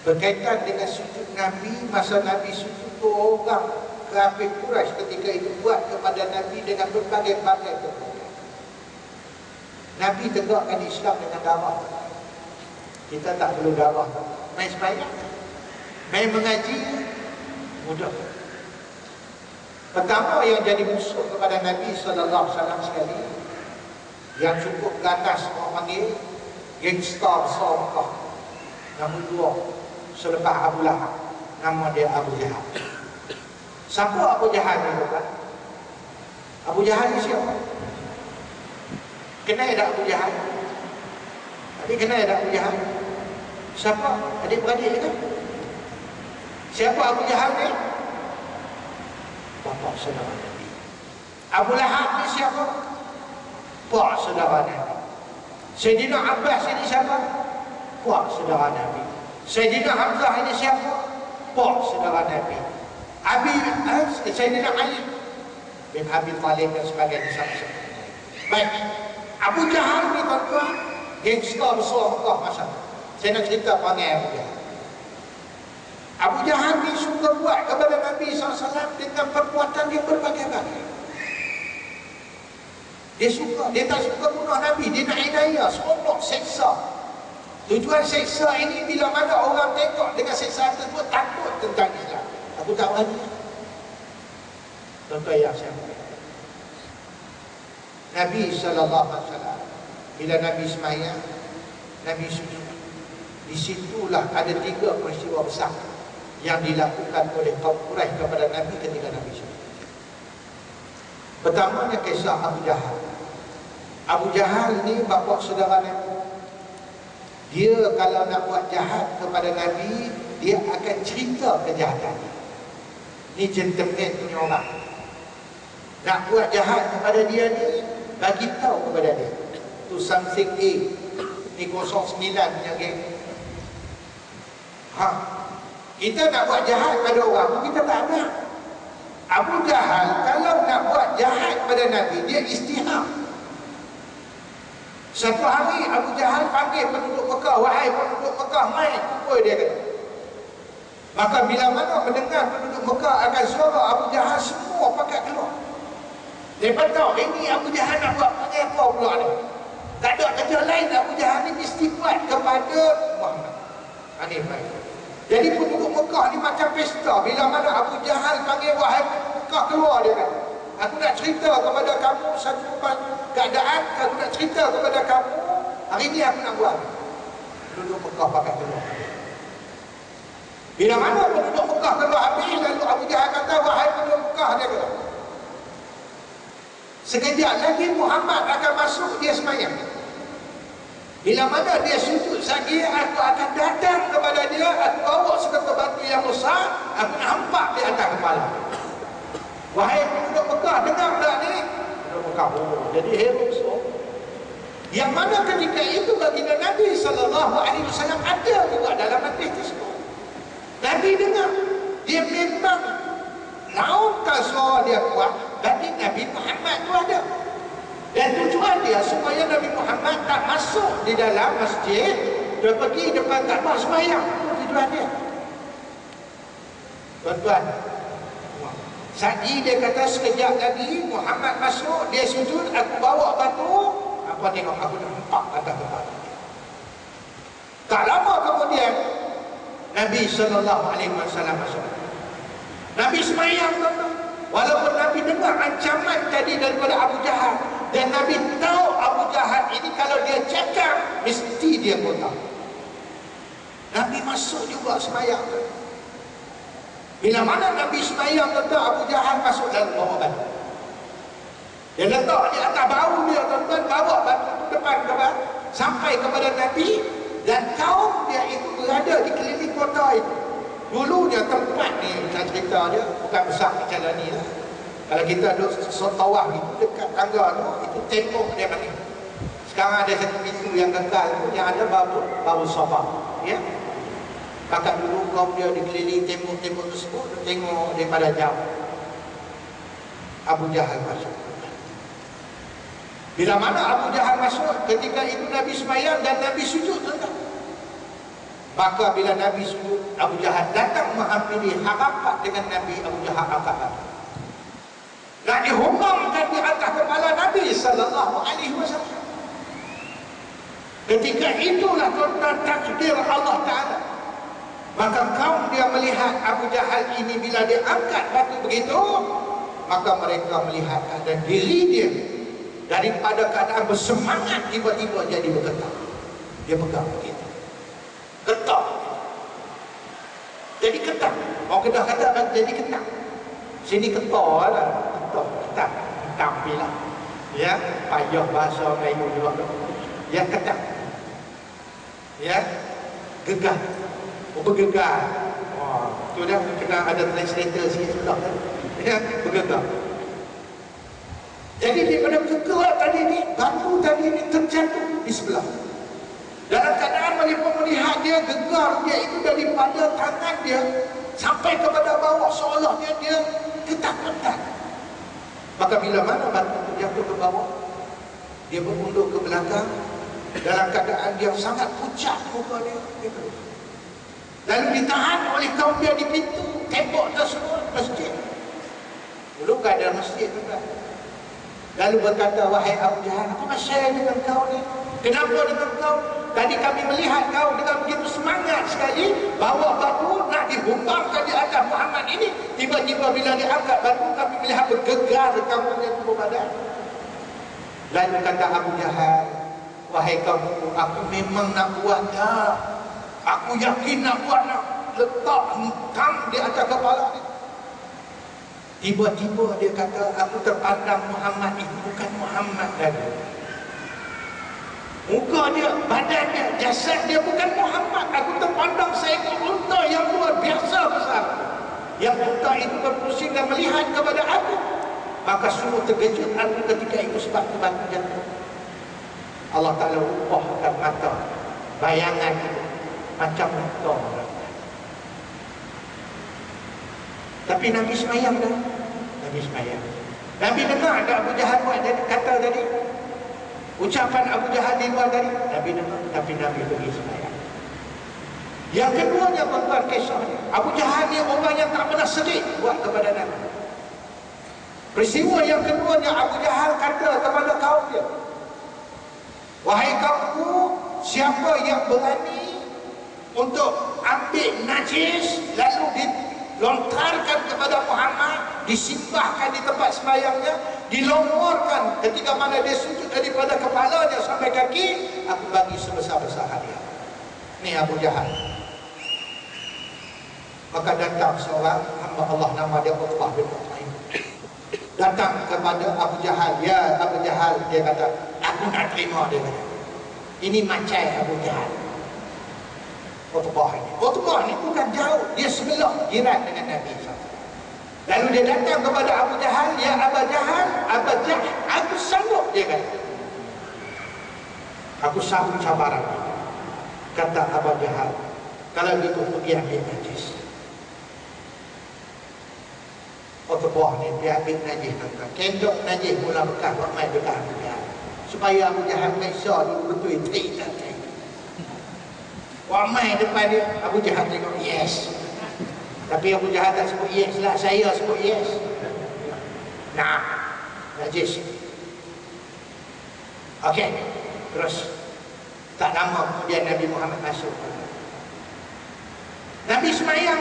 berkaitan dengan sujud Nabi. Masa Nabi sujud tu, orang kafir Quraisy ketika itu buat kepada Nabi dengan berbagai-bagai perbuatan. Nabi tegakkan Islam dengan darah. Kita tak perlu darah, main sembahyang, main mengaji, mudah. Pertama yang jadi musuh kepada Nabi SAW sekali, yang cukup ganas orang panggil gangster besar Mekah, nombor 2 selepas Abu Lahab, nama dia Abu Jahal. Siapa Abu Jahal ni, bukan? Abu Jahal ni siapa? Kenal tak Abu Jahal? Adik kenal tak Abu Jahal? Siapa? Adik-beradik kan? Siapa Abu Jahal ni? Bapa saudara Nabi. Abu Lahab ni siapa? Pak saudara Nabi. Sayyidina Abbas ini siapa? Pak saudara Nabi. Sayyidina Hamzah ini siapa? Pak saudara Nabi. Sayyidina Ali bin Abi Talib dan sebagainya sama-sama. Baik, Abu Jahal ni tuan-tuan, gangster besar Mekah masa tu. Saya nak cerita perangai Abu Jahal. Abu Jahal ni suka buat kepada Nabi SAW dengan perbuatan dia berbagai-bagai. Dia tak suka bunuh Nabi, dia nak hidayah, seronok seksa. Tujuan seksa ini bila mana orang tengok dengan seksa tersebut takut tentang Islam. Aku tak berani. Contoh yang saya buat, Nabi SAW bila Nabi semayang, Nabi sujud, di situlah ada 3 peristiwa besar yang dilakukan oleh kaum Quraisy kepada Nabi ketika Nabi sujud. Pertamanya kisah Abu Jahal. Abu Jahal ni bapa saudara Nabi. Dia kalau nak buat jahat kepada Nabi, dia akan cerita kejahatan. Ni gentleman punya orang. Nak buat jahat kepada dia ni, bagi tahu kepada dia. Tu something A. Ni 09 punya geng. Kita nak buat jahat pada orang tu, kita tak nak. Abu Jahal kalau nak buat jahat pada Nabi, dia istiham. Satu hari Abu Jahal panggil penduduk Mekah, wahai penduduk Mekah, mai kumpul, dia kata. Maka bila mana mendengar penduduk Mekah akan suara Abu Jahal, semua pakat keluar. Mereka tahu ini Abu Jahal nak buat apa pula ni. Tak ada kerja lain, Abu Jahal ni mesti buat kepada Muhammad. Ini baik. Jadi penduduk Mekah ni macam pesta. Bila mana Abu Jahal panggil wahai Mekah, keluar, dia kata. Aku nak cerita kepada kamu satu keadaan, aku nak cerita kepada kamu, hari ni aku nak buat. Penduduk Mekah pakai keluar. Bila mana penduduk Mekah keluar habis, lalu Abu Jahal kata, wahai penduduk Mekah, dia kata, sekejap lagi Muhammad akan masuk, dia semayang. Bila mana dia sujud lagi, aku akan datang kepada dia, aku bawa seketul batu yang besar, aku nampak di atas kepala. Wahai penduduk Mekah, dengar tak ni? Penduduk Mekah, jadi hero so. Yang mana ketika itu baginda Nabi SAW ada juga dalam hadis tersebut. Nabi dengar, dia memang naukah suara dia kuat, bagi Nabi Muhammad tu ada. Dan tujuan dia supaya Nabi Muhammad tak masuk di dalam masjid, dia pergi depan Kaabah sembahyang. Tujuan dia. Tuan-tuan, Sa'di dia kata sekejap lagi Muhammad masuk, dia sujud, aku bawa batu, apa tengok aku nampak atas kepala. Tak lama kemudian Nabi SAW masuk. Nabi sembahyang, walaupun Nabi dengar ancaman tadi daripada Abu Jahal, dan Nabi tahu Abu Jahal ini kalau dia cakap mesti dia kotak. Nabi masuk juga sembahyang. Bila mana Nabi sembahyang, tuan-tuan, Abu Jahal masuk dalam bawa batu. Dia letak di atas bahu dia, tuan-tuan, bawa batu itu depan sampai kepada Nabi, dan kaum dia itu berada di keliling kota itu. Dulunya tempat ni, saya cerita dia bukan besar macam ni lah. Kalau kita duduk tawaf itu dekat tangga tu, itu tembok dia panggil. Sekarang ada satu pintu yang kekal tu, yang ada babu sofa, ya. Kakak dulu kaum dia dikelilingi tembok-tembok tersebut, tengok daripada jauh. Abu Jahal masuk. Bila mana Abu Jahal masuk, ketika itu Nabi sembahyang dan Nabi sujud, tuan-tuan. Maka bila Nabi sujud, Abu Jahal datang menghampiri, harapan dengan Nabi. Abu Jahal angkat. Nak dihumamkan di atas kepala Nabi SAW. Ketika itulah tuan-tuan takdir Allah Ta'ala. Maka kaum dia melihat Abu Jahal ini bila dia angkat batu begitu, maka mereka melihat keadaan diri dia daripada keadaan bersemangat tiba-tiba jadi bergetar. Dia pegang begitu, getar. Jadi ketak. Orang Kedah kata jadi ketak. Sini ketar lah. Ketak. Tampilah. Ya, payah bahasa Melayu juga. Ya, ketak. Ya, gegar. Bergegar. Tu dah kena ada translator sikit sudah kan. Ya, bergegar. Jadi daripada bergegar tadi ni, batu tadi ni terjatuh di sebelah. Dalam keadaan mereka melihat dia, gegar dia itu daripada tangan dia sampai kepada bawah, seolah dia ketakutan. Maka bila mana batu terjatuh ke bawah, dia berundur ke belakang dalam keadaan dia sangat pucat muka dia. Lalu ditahan oleh kaum dia di pintu tembok tersebut masjid. Dulu kan ada masjid juga. Lalu berkata, wahai Abu Jahal, apa masalah dengan kau ni? Kenapa dengan kau? Tadi kami melihat kau dengan begitu semangat sekali bawa batu nak dihumamkan di atas Muhammad ini. Tiba-tiba bila diangkat batu, kami melihat bergegar kamu punya tubuh badan. Lalu kata Abu Jahal, wahai kaum, aku memang nak buat dah. Aku yakin nak buat, nak letak engkam di atas kepala ni. Tiba-tiba dia kata, aku terpandang Muhammad itu bukan Muhammad lagi. Muka muka dia, badannya, jasad dia bukan Muhammad. Aku terpandang seekor unta yang luar biasa besar. Yang unta itu berpusing dan melihat kepada aku. Maka sungguh terkejut aku ketika itu sebab batu jatuh. Allah Ta'ala ubahkan mata bayangan itu macam unta. Tapi Nabi semayang dah. Nabi semayang. Nabi dengar ada Abu Jahal buat kata tadi. Ucapan Abu Jahal di luar tadi. Nabi dengar. Tapi Nabi pergi semayang. Yang keduanya tuan-tuan kisahnya. Abu Jahal ni orang yang tak pernah sedih buat kepada Nabi. Peristiwa yang keduanya, Abu Jahal kata kepada kaum dia, wahai kaumku, siapa yang berani untuk ambil najis lalu dilontarkan kepada Muhammad, disimbahkan di tempat sembahyangnya, dilongorkan ketika mana dia sujud daripada kepalanya sampai kaki, aku bagi sebesar-besar hadiah. Ni Abu Jahal. Maka datang seorang hamba Allah, nama dia Utbah bin Utbah, datang kepada Abu Jahal. Ya Abu Jahal, dia kata, aku nak terima. Dia kata, ini macai Abu Jahal. Utbah ni bukan jauh, dia sebelah jiran dengan Nabi SAW. Lalu dia datang kepada Abu Jahal. Ya Abu Jahal, aku sanggup. Dia kata, aku sanggup cabaran. Kata Abu Jahal, kalau gitu pergi ambil najis. Utbah ni dia ambil najis, kendok najis mula bekas ramai bekas Abu Jahal, supaya Abu Jahal mesya dulu betul tak. Ramai depan dia, Abu Jahal tengok yes. Tapi Abu Jahal tak sebut yes lah, saya sebut yes. Nah, najis. Okey, terus tak lama kemudian Nabi Muhammad masuk. Nabi semayang.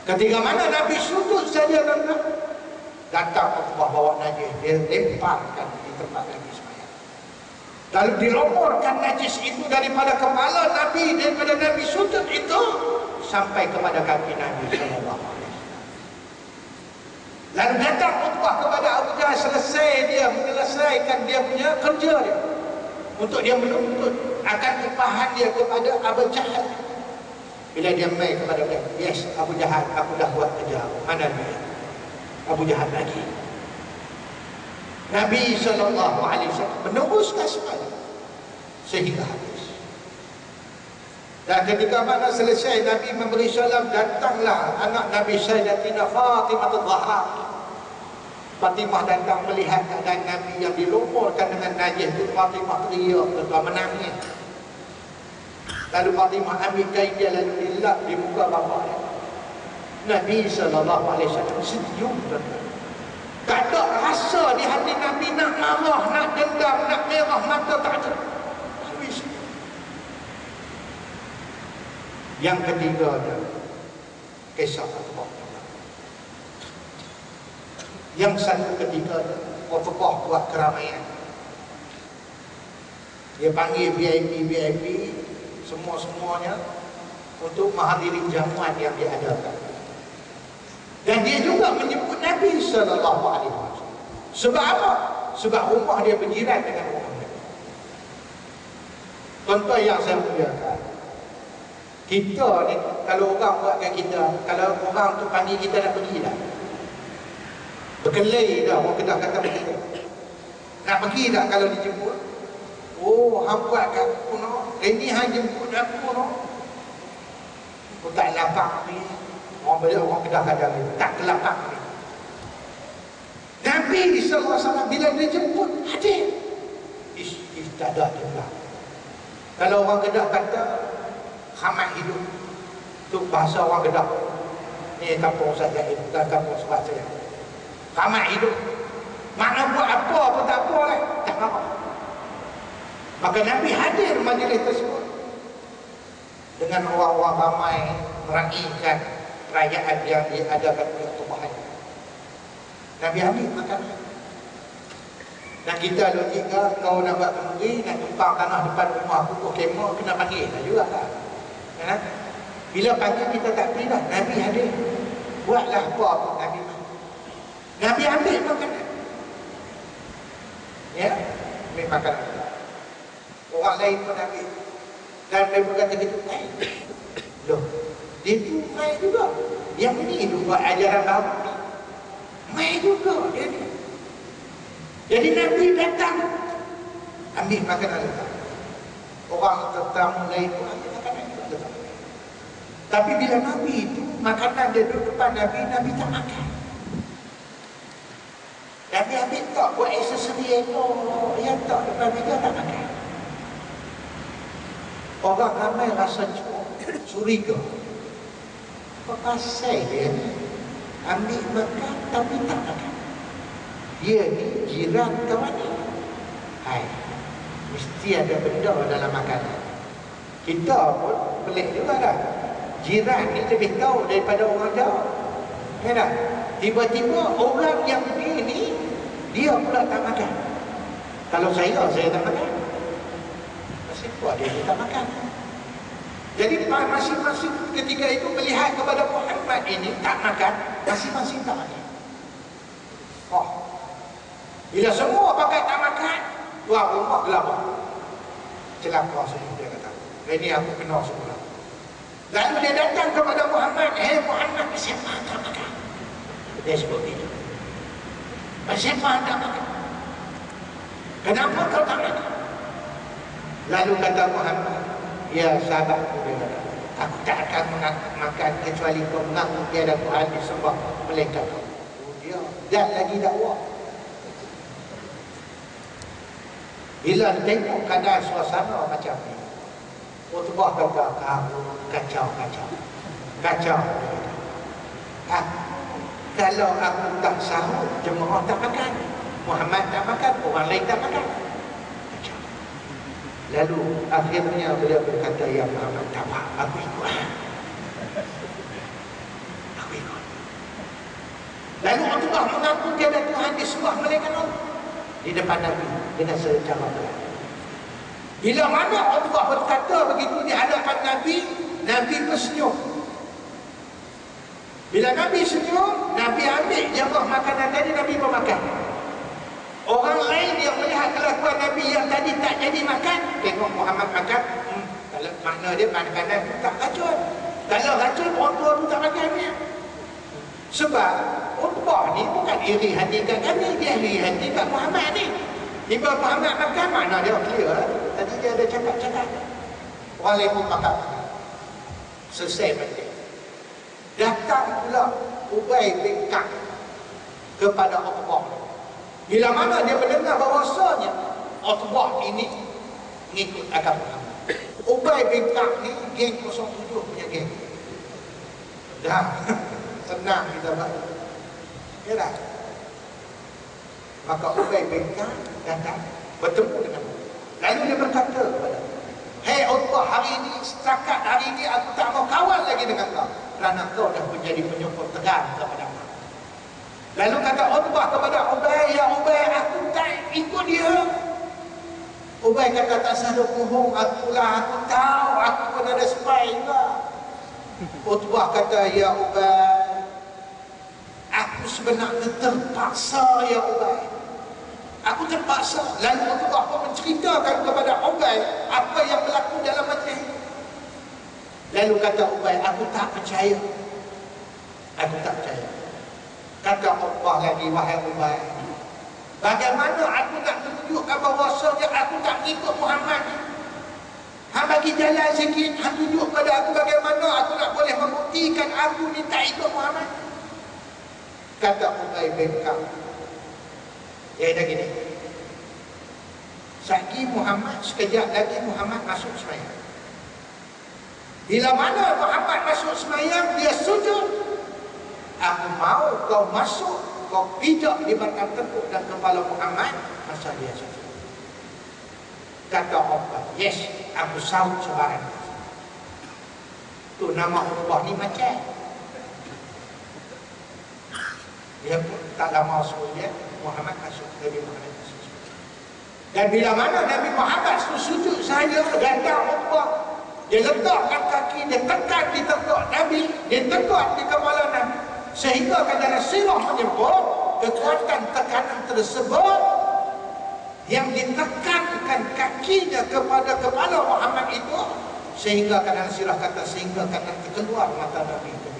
Ketika mana Nabi sujud saja, datang Utbah bawa najis, dia lemparkan di tempat Nabi semayang. Lalu dilomorkan najis itu daripada kepala Nabi, daripada Nabi sujud itu sampai kepada kaki Nabi SAW. Lalu datang Utbah kepada Abu Jahal, selesai dia menyelesaikan dia punya kerja dia, untuk dia menuntut akan upahan dia kepada Abu Jahal. Bila dia mai kepada dia, yes Abu Jahal, aku dah buat kerja. Mana dia? Abu Jahal lagi. Nabi SAW meneruskan semua sehingga habis. Dan ketika mana selesai Nabi memberi salam, datanglah anak Nabi Sayyidatina Fatimah Zahra. Fatimah datang melihat keadaan Nabi yang dilumurkan dengan najis itu. Fatimah teriak, menangis. Lalu Fatimah ambil kain dia lalu dilap di muka bapa dia. Nabi SAW senyum. Tak ada rasa di hati Nabi nak marah, nak dendam, nak merah mata, tak ada. Yang ketiga adalah kisah Utbah. Yang satu ketika Utbah buat keramaian. Dia panggil VIP semua-semuanya untuk menghadiri jamuan yang diadakan. Dan dia juga menyebut Nabi SAW. Sebab apa? Sebab rumah dia berjiran dengan rumah Nabi. Contoh yang saya muliakan, kita ni kalau orang buatkan kita, kalau orang tu panggil kita nak pergi dah, berkelai dah, orang Kedah kata begitu. Nak pergi tak kalau dijemput? Oh, hang buat kat aku no. Ini hang jemput aku no. Aku tak lapang ni. Orang Kedah kadang ni tak kelapang ni. Nabi SAW bila dia jemput, hadir. Tak ada juga. Kalau orang Kedah kata khamat hidup, tu bahasa orang Kedah. Ni kampung saya, bukan kampung sebab saya. Khamat hidup. Mana buat apa pun tak apa lah. Tak apa. Maka Nabi hadir majlis tersebut dengan orang-orang ramai meraihkan perayaan yang diadakan oleh Tuhan. Nabi ambil makanan. Dan kita logika, kau nak buat kenduri, nak tumpang tanah depan rumah aku, kemah, kena panggil lah juga tak? Ya? Bila panggil kita tak pergi dah. Nabi hadir. Buatlah apa pun Nabi. Nabi ambil makanan. Ya, ambil makanan. orang lain pun ambil. Dan mereka kata gitu, loh, dia tu mai juga. Yang ni tu buat ajaran baru ni. Mai juga dia ni. Jadi Nabi datang, ambil makanan letak. Orang tetamu lain pun ambil makanan juga letak. Tapi bila Nabi itu, makanan dia duduk depan Nabi, Nabi tak makan. Nabi ambil tak, buat aksesori yang tak depan meja, tak makan. Orang ramai rasa curiga. Apa pasal dia ni ambil makan tapi tak makan? Dia ni jiran kawan ni. Hai, mesti ada benda dalam makanan. Kita pun pelik juga dah. Jiran ni lebih tahu daripada orang jauh. Kan tak? Tiba-tiba orang yang ni dia pula tak makan. Kalau saya tak makan. Sebab dia tak makan. Jadi masing-masing ketika itu melihat kepada Muhammad ini tak makan, masing-masing tak makan. Oh, bila semua pakai tak makan, tuan rumah gelap. Celaka saya, dia kata. Ini aku kenal semula. Lalu dia datang kepada Muhammad, Muhammad, siapa tak makan? Dia sebut itu. Siapa tak makan? Kenapa kau tak makan? Lalu kata Muhammad, ya sahabatku, dia kata, aku tak akan makan kecuali kau mengaku tiada Tuhan disembah melainkan kau. Dia dan lagi dakwah. Bila tengok keadaan suasana macam ni, khutbah kata kamu kacau. Kalau aku tak sahur, jemaah tak makan, Muhammad tak makan, orang lain tak makan. Lalu akhirnya beliau berkata, ya Muhammad, tak apa, aku ikut. Lalu Utbah mengaku tiada Tuhan disembah melainkan Allah di depan Nabi dengan secara berani. Bila mana Utbah berkata begitu di hadapan Nabi, Nabi tersenyum. Bila Nabi senyum, Nabi ambil jabah makanan tadi, Nabi memakan. Orang lain yang melihat kelakuan Nabi yang tadi tak jadi makan, tengok Muhammad makan, kalau makna dia makanan tu tak racun. Kalau racun, orang tua tu tak makan dia. Sebab Utbah ni bukan iri hati kat kami, dia iri hati kat Muhammad ni. Tiba Muhammad makan, makna dia clear. Tadi dia ada cakap-cakap. Orang lain pun makan. Selesai macam. Datang pula Ubay bin Ka'b kepada Utbah. Bila mana dia mendengar bahawasanya Utbah ini mengikut agama Muhammad. Ubay bin Ka'b ni geng 07 punya geng. Dah senang kita buat. Ya dah. Maka Ubay bin Ka'b datang bertemu dengan dia. Lalu dia berkata kepada, hei Utbah, hari ini, setakat hari ini aku tak mau kawan lagi dengan kau, kerana kau dah menjadi penyokong tegar kepada aku. Lalu kata Utbah kepada Ubay, ya Ubay, aku tak ikut dia. Ubay kata, tak salah bohong, aku tahu, aku pun ada spy juga. Utbah kata, ya Ubay, aku sebenarnya terpaksa, ya Ubay. Aku terpaksa. Lalu Utbah pun menceritakan kepada Ubay apa yang berlaku dalam majlis. Lalu kata Ubay, aku tak percaya. Aku tak percaya. Kata Utbah lagi, wahai Ubay, bagaimana aku nak tunjukkan bahawasanya aku tak ikut Muhammad? Hang bagi jalan sikit, hang tunjuk pada aku bagaimana aku nak boleh membuktikan aku ni tak ikut Muhammad. Kata Ubay bin Ka'b, ya dah gini, sagi Muhammad, sekejap lagi Muhammad masuk semayang. Bila mana Muhammad masuk semayang, dia sujud. Aku mau kau masuk, kau pijak di batang tepuk dan kepala Muhammad masa dia sujud. Kata Utbah, yes, aku sahut sebarang. Tu nama Utbah ni macam. Dia pun tak lama sebenarnya Muhammad masuk, Nabi Muhammad masuk. Dan bila mana Nabi Muhammad sujud saja, datang Utbah, dia letakkan kaki, dia tekan di tekuk Nabi, dia tekan di kepala Nabi, sehingga kadang sirah menyebut kekuatan tekanan tersebut yang ditekankan kakinya kepada kepala Muhammad itu, sehingga kadang sirah kata sehingga kadang terkeluar mata Nabi itu.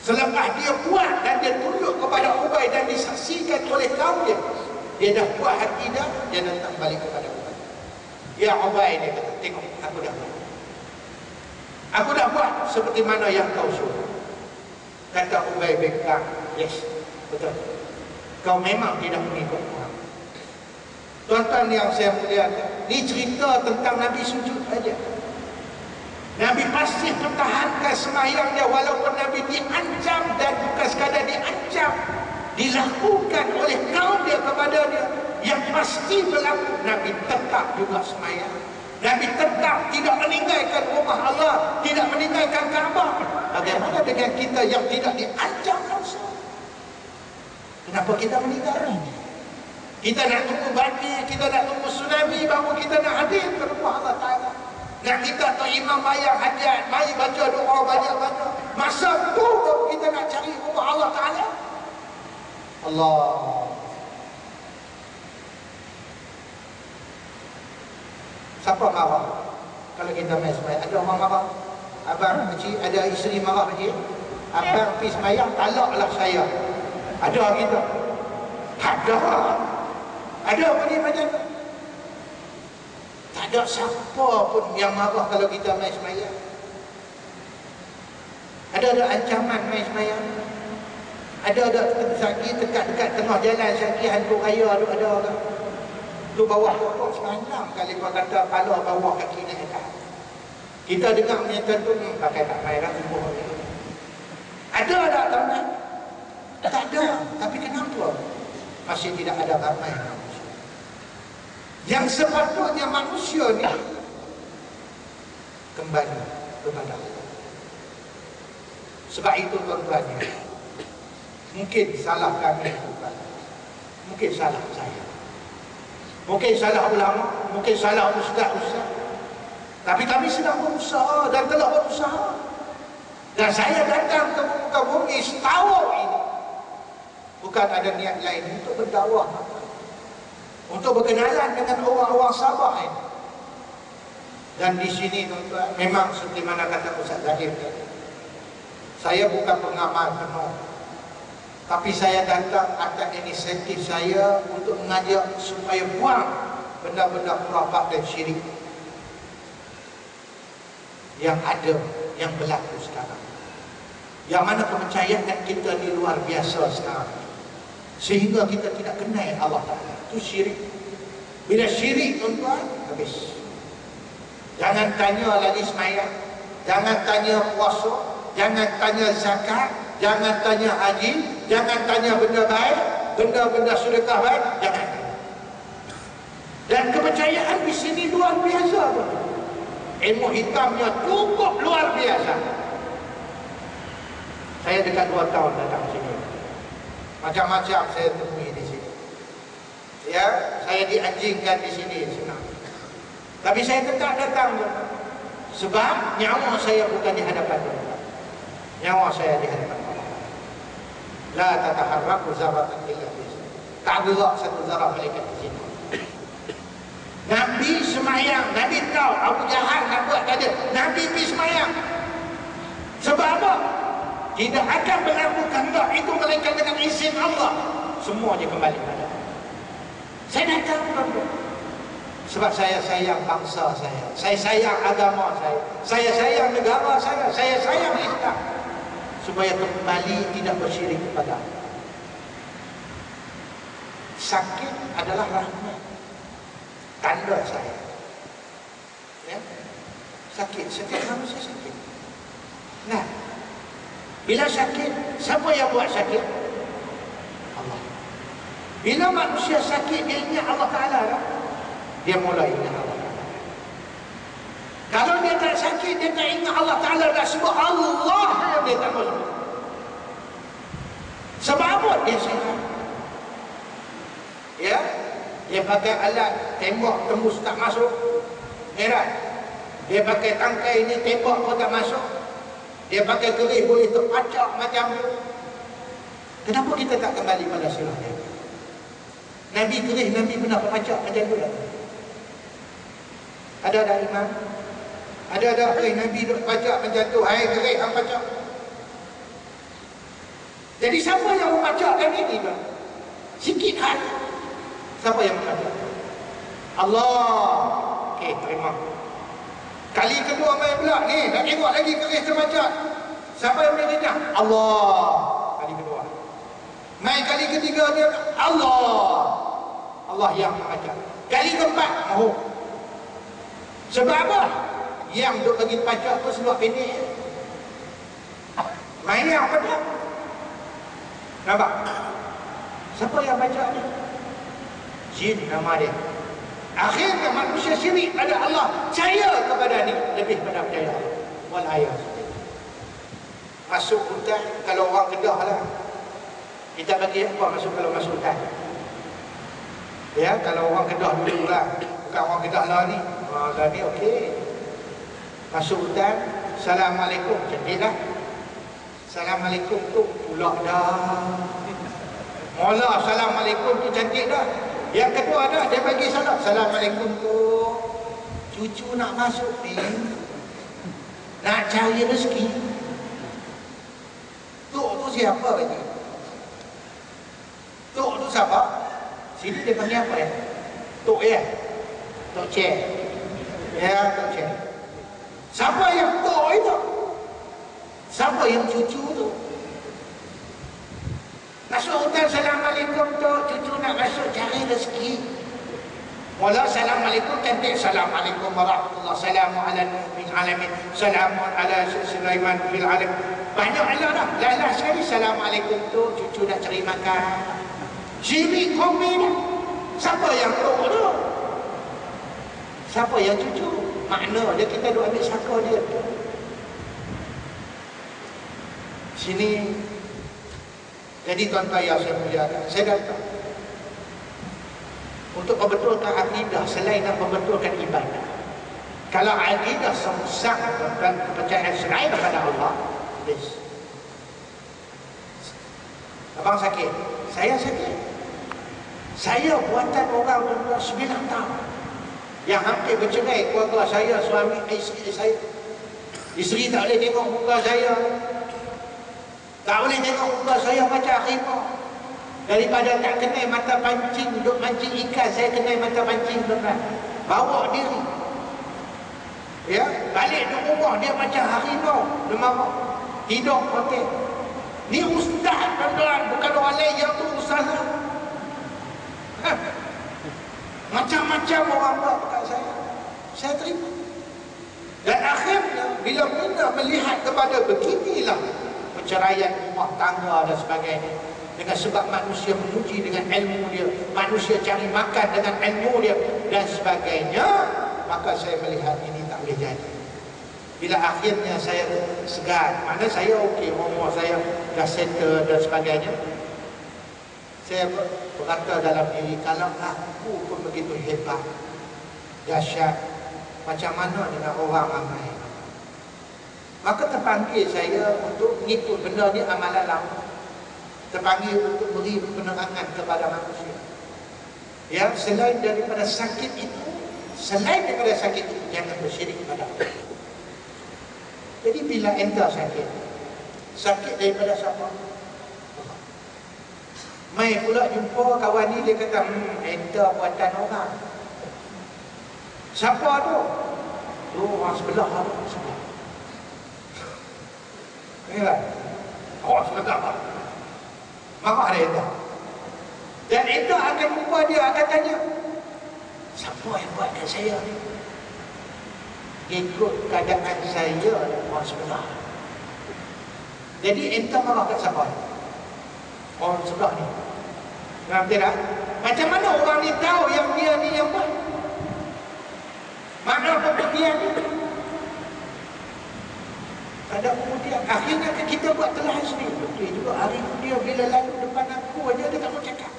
Selepas dia buat dan dia tunjuk kepada Ubay dan disaksikan oleh kaum dia dah buat hati dia datang balik kepada Ubay. Ya Ubay, dia kata, tengok aku dah buat. Aku dah buat seperti mana yang kau suruh. Kata Ubay bin Ka'ab, yes, betul. Kau memang tidak mengikut orang. Tuan-tuan yang saya muliakan, ni cerita tentang Nabi sujud saja. Nabi pasti pertahankan sembahyang dia walaupun Nabi diancam, dan bukan sekadar diancam, dilakukan oleh kaum dia kepada dia yang pasti berlaku. Nabi tetap juga sembahyang. Nabi tetap tidak meninggalkan rumah Allah, tidak meninggalkan Kaabah. Bagaimana dengan kita yang tidak diancam langsung? Kenapa kita meninggalkan? Kita nak tunggu banjir, kita nak tunggu tsunami baru kita nak hadir ke rumah Allah Ta'ala. Nak kita atau imam bayar hajat, mari baca doa banyak-banyak. Masa tu kita nak cari rumah Allah Ta'ala. Allah. Siapa marah kalau kita main sembahyang? Ada orang marah? Abang kecil, ada isteri marah kecil? Abang pergi sembahyang, talaklah saya. Ada gitu? Ada. Ada apa ni macam tu? Tak ada siapa pun yang marah kalau kita main sembahyang. Ada ancaman main sembahyang. Ada sakit dekat tengah jalan sakit hantu raya ada kan. Tu bawah pokok semanam kali kau kata kepala bawah kaki naik atas. Kita dengar menyatakan tu pakai tak main lah semua. Ada tak tuan-tuan? Tak ada. Tapi kenapa masih tidak ada ramai manusia? Yang sepatutnya manusia ni kembali kepada Allah. Sebab itu tuan-tuan, mungkin salah kami, mungkin salah saya, mungkin salah ulama, mungkin salah ustaz-ustaz, tapi kami sedang berusaha dan telah berusaha. Dan saya datang ke muka bumi setahun ini bukan ada niat lain untuk berdakwah, untuk berkenalan dengan orang-orang Sabah ini. Dan di sini tuan-tuan, memang seperti mana kata Ustaz Zahir tadi, saya bukan pengamal penuh, tapi saya datang atas inisiatif saya untuk mengajak supaya buang benda-benda khurafat dan syirik yang ada, yang berlaku sekarang. Yang mana kepercayaan kita ni luar biasa sekarang, sehingga kita tidak kenal Allah Ta'ala. Itu syirik. Bila syirik tuan-tuan, habis. Jangan tanya lagi sembahyang, jangan tanya puasa, jangan tanya zakat, jangan tanya haji, jangan tanya benda baik, benda-benda sedekah baik, jangan. Dan kepercayaan di sini luar biasa. Ilmu hitamnya cukup luar biasa. Saya dekat 2 tahun datang sini. Macam-macam saya temui di sini. Ya, saya dianjingkan di sini senang. Tapi saya tetap datang. Sebab nyawa saya bukan di hadapan Allah. Nyawa saya di hadapan Allah. La tataharraku zaratan illa bismillah. Tak gerak satu zarah malaikat di sini. Nabi semayang, Nabi tahu Abu Jahal nak buat tadi. Nabi pergi semayang. Sebab apa? Tidak akan berlaku kehendak itu melainkan dengan izin Allah. Semua dia kembali pada. Saya datang tuan-tuan. Sebab saya sayang bangsa saya sayang agama saya sayang negara saya sayang Islam, supaya kembali tidak bersyirik kepada Allah. Sakit adalah rahmat, tanda saya. Ya? Sakit, setiap manusia sakit. Nah, bila sakit, siapa yang buat sakit? Allah. Bila manusia sakit, dia ingat Allah Ta'ala kan? Dia mulai ingat Allah Ta'ala. Kalau dia tak sakit, dia tak ingat Allah Ta'ala, dah sebut Allah, dia tak boleh. Sebab apa? Dia sihat. Ya, dia pakai alat tembak tembus tak masuk, heran. Dia pakai tangkai ini tembak pun tak masuk. Dia pakai keris boleh terpacak macam tu. Kenapa kita tak kembali pada silah dia? Nabi kerih, Nabi pernah baca macam tu tak? Ada imam? Ada Nabi baca macam tu, hai kerih hang baca. Jadi siapa yang membacakan ini bang? Sikit hati. Siapa yang membaca? Allah. Okey, terima. Kali kedua main pula ni, nak tengok lagi kerih terbaca. Siapa yang menjadikan? Allah. Kali kedua. Main kali ketiga dia Allah. Allah yang membaca. Kali keempat, mahu. Sebab apa? Yang duk bagi baca tu sebab pendek. Main yang apa tak? Nampak? Siapa yang baca ni? Jin nama dia. Akhirnya manusia syirik pada Allah, percaya kepada ni lebih pada percaya. Walhayat. Masuk hutan, kalau orang Kedah lah, kita bagi apa masuk kalau masuk hutan? Ya, kalau orang Kedah dulu lah, bukan orang Kedah lah ni. Dah ni okey. Masuk hutan, Assalamualaikum, cantik lah. Assalamualaikum tu pula dah. Mula Assalamualaikum tu cantik dah. Yang kedua dah, dia bagi salam. Assalamualaikum tu cucu nak masuk ni, nak cari rezeki. Tok tu siapa bagi? Tok tu siapa? Sini dia panggil apa ya? Tok ya? Tok Cik. Ya, Tok Cik. Siapa yang tok itu? Siapa yang cucu tu? Masuk hutan, Assalamualaikum tu cucu nak masuk cari rezeki. Mula Assalamualaikum cantik. Assalamualaikum warahmatullahi wabarakatuh. Assalamu ala nuh alamin. Assalamu ala Sulaiman fil alam. Banyak Allah dah. Lalah sekali Assalamualaikum tu cucu nak cari makan. Syirik kombi dah. Siapa yang tok tu? Siapa yang cucu? Makna dia kita duk ambil saka dia. Sini. Jadi tuan-tuan yang saya muliakan, saya datang untuk membetulkan akidah selain nak membetulkan ibadah. Kalau akidah semusak dan kepercayaan selain kepada Allah, please. Abang sakit, saya sakit. Saya buatan orang umur 9 tahun yang hampir bercerai keluarga saya, suami isteri saya. Isteri tak boleh tengok muka saya. Tak boleh tengok muka saya baca akhirah. Daripada tak kenal mata pancing, duduk mancing ikan, saya kenal mata pancing depan. Bawa diri. Ya, balik di rumah dia baca harimau, dia marah. Tidur hotel. Ni ustaz tuan-tuan, bukan orang lain yang tu ustaz. Macam-macam orang buat dekat saya. Saya terima. Dan akhirnya bila Mina melihat kepada beginilah perceraian rumah tangga dan sebagainya, dengan sebab manusia menguji dengan ilmu dia, manusia cari makan dengan ilmu dia dan sebagainya, maka saya melihat ini tak boleh jadi. Bila akhirnya saya segan, mana saya okey, umur saya dah settle dan sebagainya, saya berkata dalam diri, kalau aku pun begitu hebat, dahsyat, macam mana dengan orang ramai? Maka terpanggil saya untuk mengikut benda ni amalan lama. Terpanggil untuk beri penerangan kepada manusia. Ya, selain daripada sakit itu, jangan bersyirik kepada Allah. Jadi bila anda sakit daripada siapa? Mai pula jumpa kawan ni, dia kata, anda buatan orang. Siapa tu? Tu orang sebelah lah. Inilah. Awak sudah tak marah dia dah. Dan itu akan jumpa dia, akan tanya, siapa yang buatkan saya ni? Ikut keadaan saya orang sebelah. Jadi enta marah kat siapa? Orang sebelah ni. Faham tak? Macam mana orang ni tahu yang dia ni yang buat? Mana pembuktian ni? Ada kemudian akhirnya kita buat telahan sendiri. Betul juga, hari itu dia bila lalu depan aku aja dia tak mau cakap.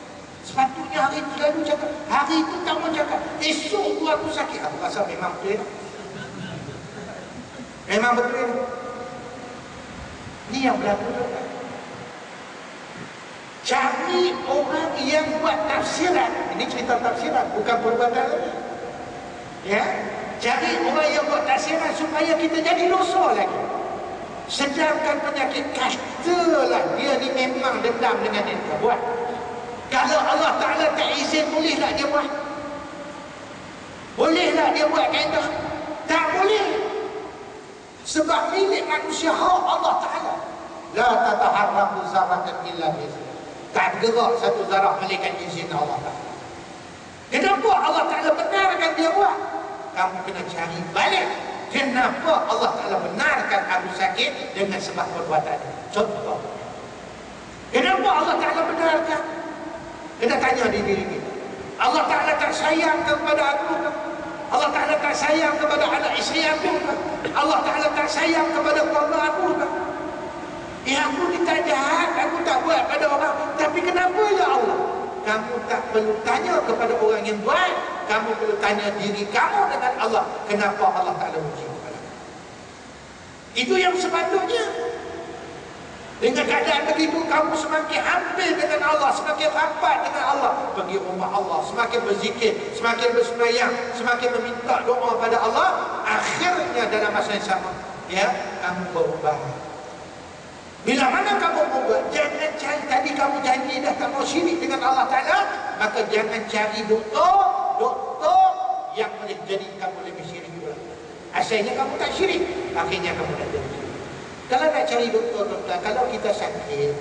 Sepatutnya hari itu lalu cakap, hari itu tak mau cakap. Esok tu aku sakit. Aku rasa memang betul. Memang betul. Ni yang berlaku tu. Cari orang yang buat tafsiran. Ini cerita tafsiran, bukan perbuatan lagi. Ya, cari orang yang buat tafsiran supaya kita jadi dosa lagi. Sedangkan penyakit katalah dia ni memang dendam dengan dia buat. Kalau Allah Ta'ala tak izin, bolehlah dia buat? Bolehlah dia buat kaedah? Tak boleh. Sebab milik manusia hak Allah Ta'ala. La tataharraku zaratan illa bi'izni. Tak bergerak satu zarah melainkan izin Allah Ta'ala. Kenapa Allah Ta'ala benarkan dia buat? Kamu kena cari balik. Kenapa Allah Ta'ala benarkan Abu sakit dengan sebab perbuatan? Contoh. Kenapa Allah Ta'ala benarkan? Kena tanya diri kita. Allah Ta'ala tak sayang kepada aku ke? Allah Ta'ala tak sayang kepada anak isteri aku ke? Allah Ta'ala tak sayang kepada keluarga aku ke? Aku ni tak jahat, aku tak buat pada orang. Tapi kenapa ya Allah? Kamu tak perlu tanya kepada orang yang buat. Kamu perlu tanya diri kamu dengan Allah. Kenapa Allah Ta'ala uji kepada kamu? Itu yang sepatutnya. Dengan keadaan begitu, kamu semakin hampir dengan Allah, semakin rapat dengan Allah. Pergi rumah Allah, semakin berzikir, semakin bersembahyang, semakin meminta doa pada Allah. Akhirnya dalam masa yang sama, ya, kamu berubah. Bila mana kamu berubah, jangan cari, tadi kamu janji dah tak mau syirik dengan Allah Ta'ala, maka jangan cari doktor yang boleh jadi kamu lebih syirik pula. Asalnya kamu tak syirik, akhirnya kamu tak jadi syirik. Kalau nak cari doktor, kalau kita sakit,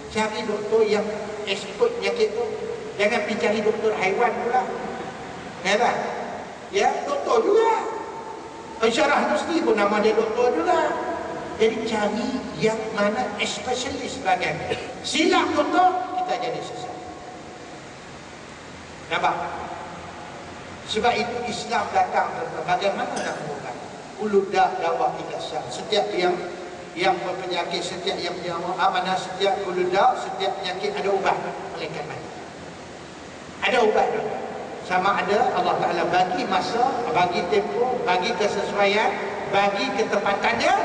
cari doktor yang expert penyakit tu. Jangan pergi cari doktor haiwan pula. Ya, ya, doktor juga. Pensyarah Nusli pun nama dia doktor juga. Jadi cari yang mana spesialis bagian. Silap doktor, kita jadi sesat. Nampak? Sebab itu Islam datang bagaimana nak mengubah? Ulu dakwah ilasan. Setiap yang berpenyakit, setiap yang punya amanah, setiap ulu setiap penyakit ada ubat. Malaikat mati. Ada ubat. Sama ada Allah Ta'ala bagi masa, bagi tempoh, bagi kesesuaian, bagi ketepatannya.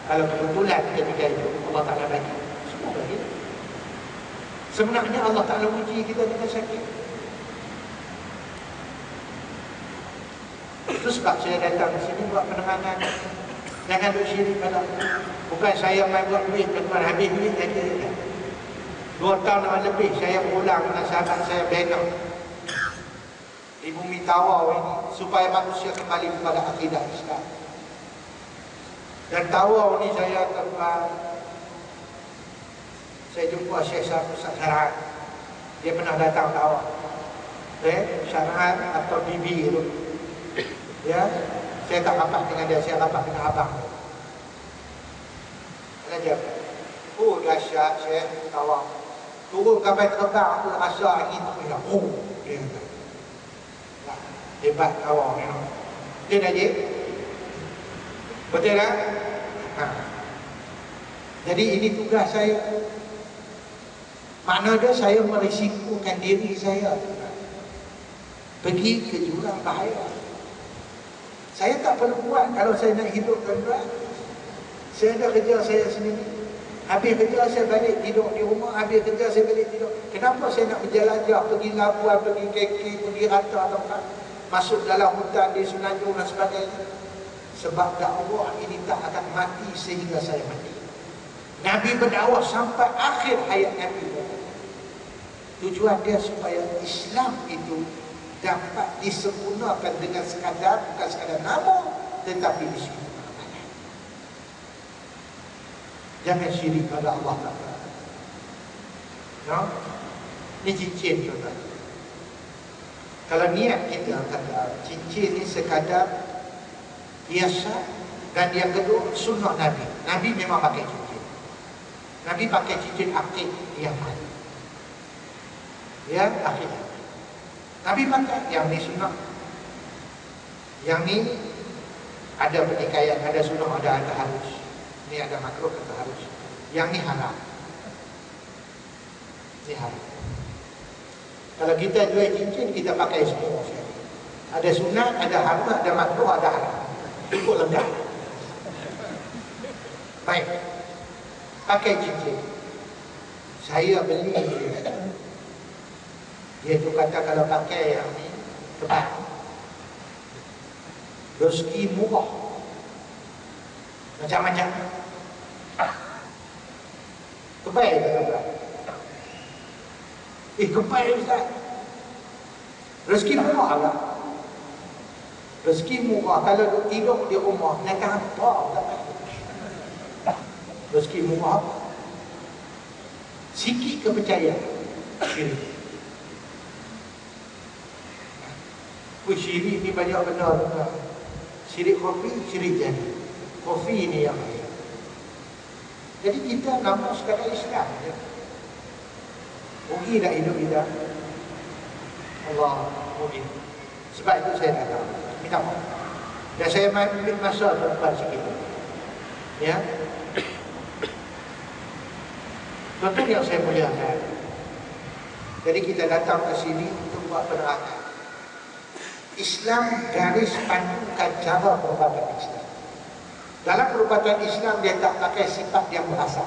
Kalau kebetulan ketika itu Allah Ta'ala bagi, semua bagi. Sebenarnya Allah Ta'ala uji kita dengan sakit. Itu sebab saya datang ke sini buat penerangan. Jangan duk syirik pada aku. Bukan saya main buat duit, tuan habis duit saja. 2 tahun lebih saya berulang dengan sahabat saya Benam di bumi Tawau ini supaya manusia kembali kepada akidah Islam. Dan Tawau ni saya tempat, saya jumpa Syekh Syarhan. Dia pernah datang Tawau. Syarhan atau Bibi itu. Ya, saya tak rapat dengan dia, saya rapat dengan abang. Dia oh dahsyat Syekh Tawau. Turun sampai terbang aku rasa angin tak boleh. Oh, dia kata. Hebat Tawau ni. Dia dah je. Betul tak? Jadi ini tugas saya. Makna dia saya merisikokan diri saya pergi ke jurang bahaya. Saya tak perlu buat kalau saya nak hidup tuan-tuan. Saya ada kerja saya sendiri. Habis kerja saya balik tidur di rumah. Habis kerja saya balik tidur. Kenapa saya nak berjelajah, pergi Labuan, pergi KK, pergi Rata tempat, masuk dalam hutan di Semenanjung dan sebagainya? Sebab dakwah ini tak akan mati sehingga saya mati. Nabi berdakwah sampai akhir hayat Nabi. Tujuan dia supaya Islam itu dapat disempurnakan dengan sekadar, bukan sekadar nama, tetapi disempurnakan. Jangan syirik pada Allah Ta'ala. No? Ini cincin tuan-tuan. Kalau niat kita kata cincin ini sekadar biasa, dan yang kedua sunnah Nabi. Nabi memang pakai cincin. Nabi pakai cincin akik yang mana? Ya, akik. Nabi pakai yang ni sunnah. Yang ni ada pertikaian, ada sunnah, ada harus. Ini ada makruh, ada harus. Yang ni haram. Ini haram. Kalau kita jual cincin, kita pakai semua. Ada sunat, ada haram, ada makruh, ada haram. Cukup lengkap. Baik. Pakai cincin. Saya beli dia tu kata kalau pakai yang ni tepat, rezeki murah, macam-macam. Kebaik ke tuan? Kebaik Ustaz. Rezeki murah lah. Rezeki murah. Kalau duk tidur di rumah, nak apa? Rezeki murah apa? Sikit kepercayaan. Syirik. Syirik ni banyak benda. Syirik kopi, syirik jadi. Kopi ni yang lain. Jadi kita nama sekadar Islam je. Rugi tak hidup kita? Allah rugi. Sebab itu saya datang. Minta maaf. Dan saya ambil masa tempat sikit. Ya. Tuan-tuan yang saya muliakan. Jadi kita datang ke sini untuk buat penerangan. Islam garis pandukan cara perubatan Islam. Dalam perubatan Islam dia tak pakai sifat yang berasal.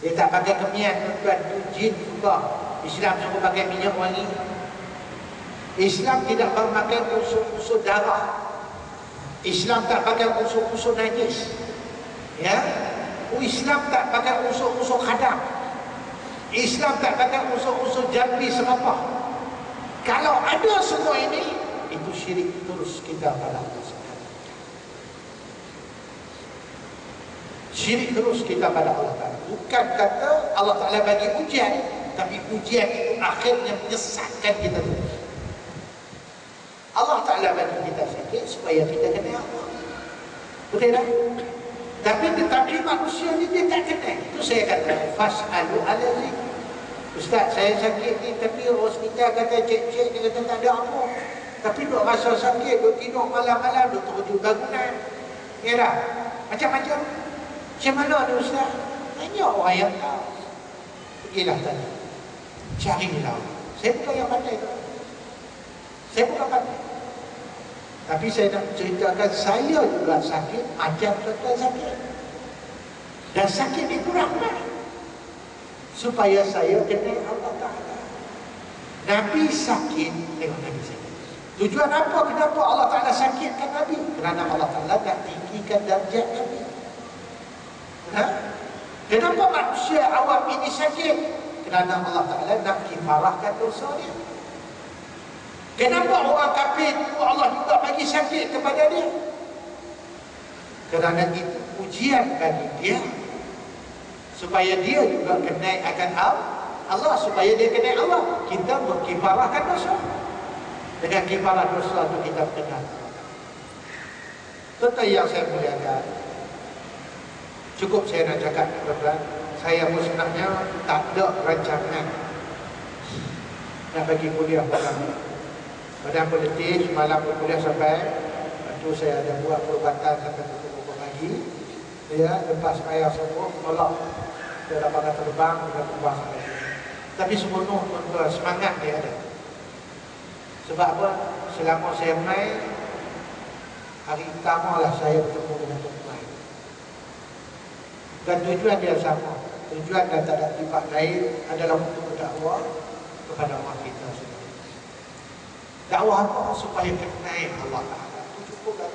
Dia tak pakai kemian, bantu jin juga. Islam suruh pakai minyak wangi. Islam tidak memakai unsur-unsur darah. Islam tak pakai unsur-unsur najis. Ya, Islam tak pakai unsur-unsur khadam. Islam tak pakai unsur-unsur jambi serapah. Kalau ada semua ini, itu syirik terus kita pada Allah. Syirik terus kita pada Allah Ta'ala. Bukan kata Allah Ta'ala bagi ujian, tapi ujian itu akhirnya menyesatkan kita terus. Allah Ta'ala bagi kita sakit supaya kita kena Allah. Betul tak? Tetapi manusia ni dia tak kena. Itu saya kata, fas'alu ala zikr. Ustaz, saya sakit ni, tapi hospital kata cek-cek, dia kata tak ada apa. Tapi duk rasa sakit, duk tidur malam-malam, duk terjun bangunan. Ya dah? Macam-macam. Macam mana ni Ustaz? Tanya orang yang tahu. Pergilah tanya. Carilah. Saya bukan yang pandai tu. Saya bukan pandai. Tapi saya nak ceritakan, saya juga sakit macam tuan-tuan sakit. Dan sakit ni kurang-kurang. Supaya saya kenal Allah Ta'ala. Nabi sakit, tengok Nabi sakit. Tujuan apa? Kenapa Allah Ta'ala sakitkan Nabi? Kerana Allah Ta'ala nak tinggikan darjat Nabi. Kenapa manusia awam ini sakit? Kerana Allah Ta'ala nak kifarahkan dosa dia. Kenapa orang kafir itu Allah juga bagi sakit kepada dia? Kerana itu ujian bagi dia, supaya dia juga kenal akan Allah, supaya dia kenal Allah. Kita berkifarahkan dosa. Dengan kifarah dosa itu kita kenal. Tuan-tuan yang saya muliakan, cukup saya nak cakap tuan-tuan, saya pun sebenarnya tak ada rancangan nak bagi kuliah Badan Politik semalam kuliah sampai, lepas tu saya ada buat perubatan sampai pukul pagi. Ya, lepas saya semua menolak. Dia lapangan terbang, kita terbang sampai sini. Tapi sepenuh tuan-tuan, semangat dia ada. Sebab apa? Selama saya main, hari pertama lah saya bertemu dengan tuan-tuan. Dan tujuan dia sama. Tujuan dan tak ada tempat lain adalah untuk berdakwah kepada orang kita sendiri. Dakwah apa? Supaya kenal Allah Ta'ala. Itu cukup dah.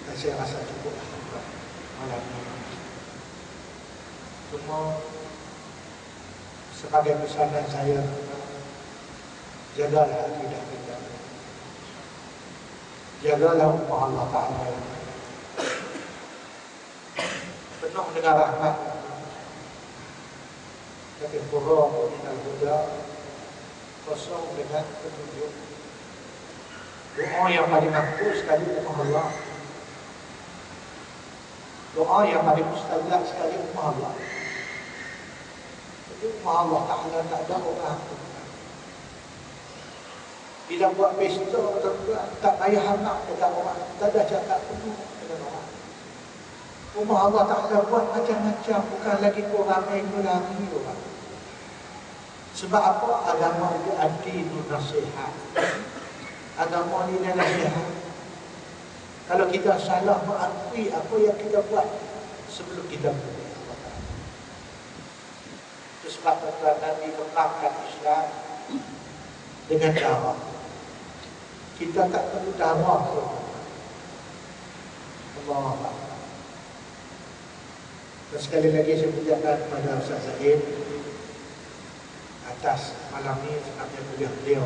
Dan saya rasa cukup malam ini. Semua sebagai pesanan saya, jagalah akidah kita. Jagalah ummah Allah Ta'ala. Penuh dengan rahmat. Tapi qurra minal huda, kosong dengan petunjuk. Doa yang paling makbul sekali ummah Allah. Doa yang paling mustajab sekali ummah Allah. Jadi ummah Allah Ta'ala tak ada orang. Bila buat pesta tak payah anak dekat orang, tak ada cakap penuh dengan orang. Ummah Allah Ta'ala buat macam-macam, bukan lagi kau ramai lagi orang. Sebab apa? Agama itu ad-dinu nasihat. Agama ini nasihat. Kalau kita salah mengakui apa yang kita buat sebelum kita berdoa. Itu sebab tuan-tuan Nabi kembangkan Islam dengan darah. Kita tak perlu darah pun. Allah Akbar. Dan sekali lagi saya ucapkan kepada Ustaz Zahid atas malam ini sebenarnya beliau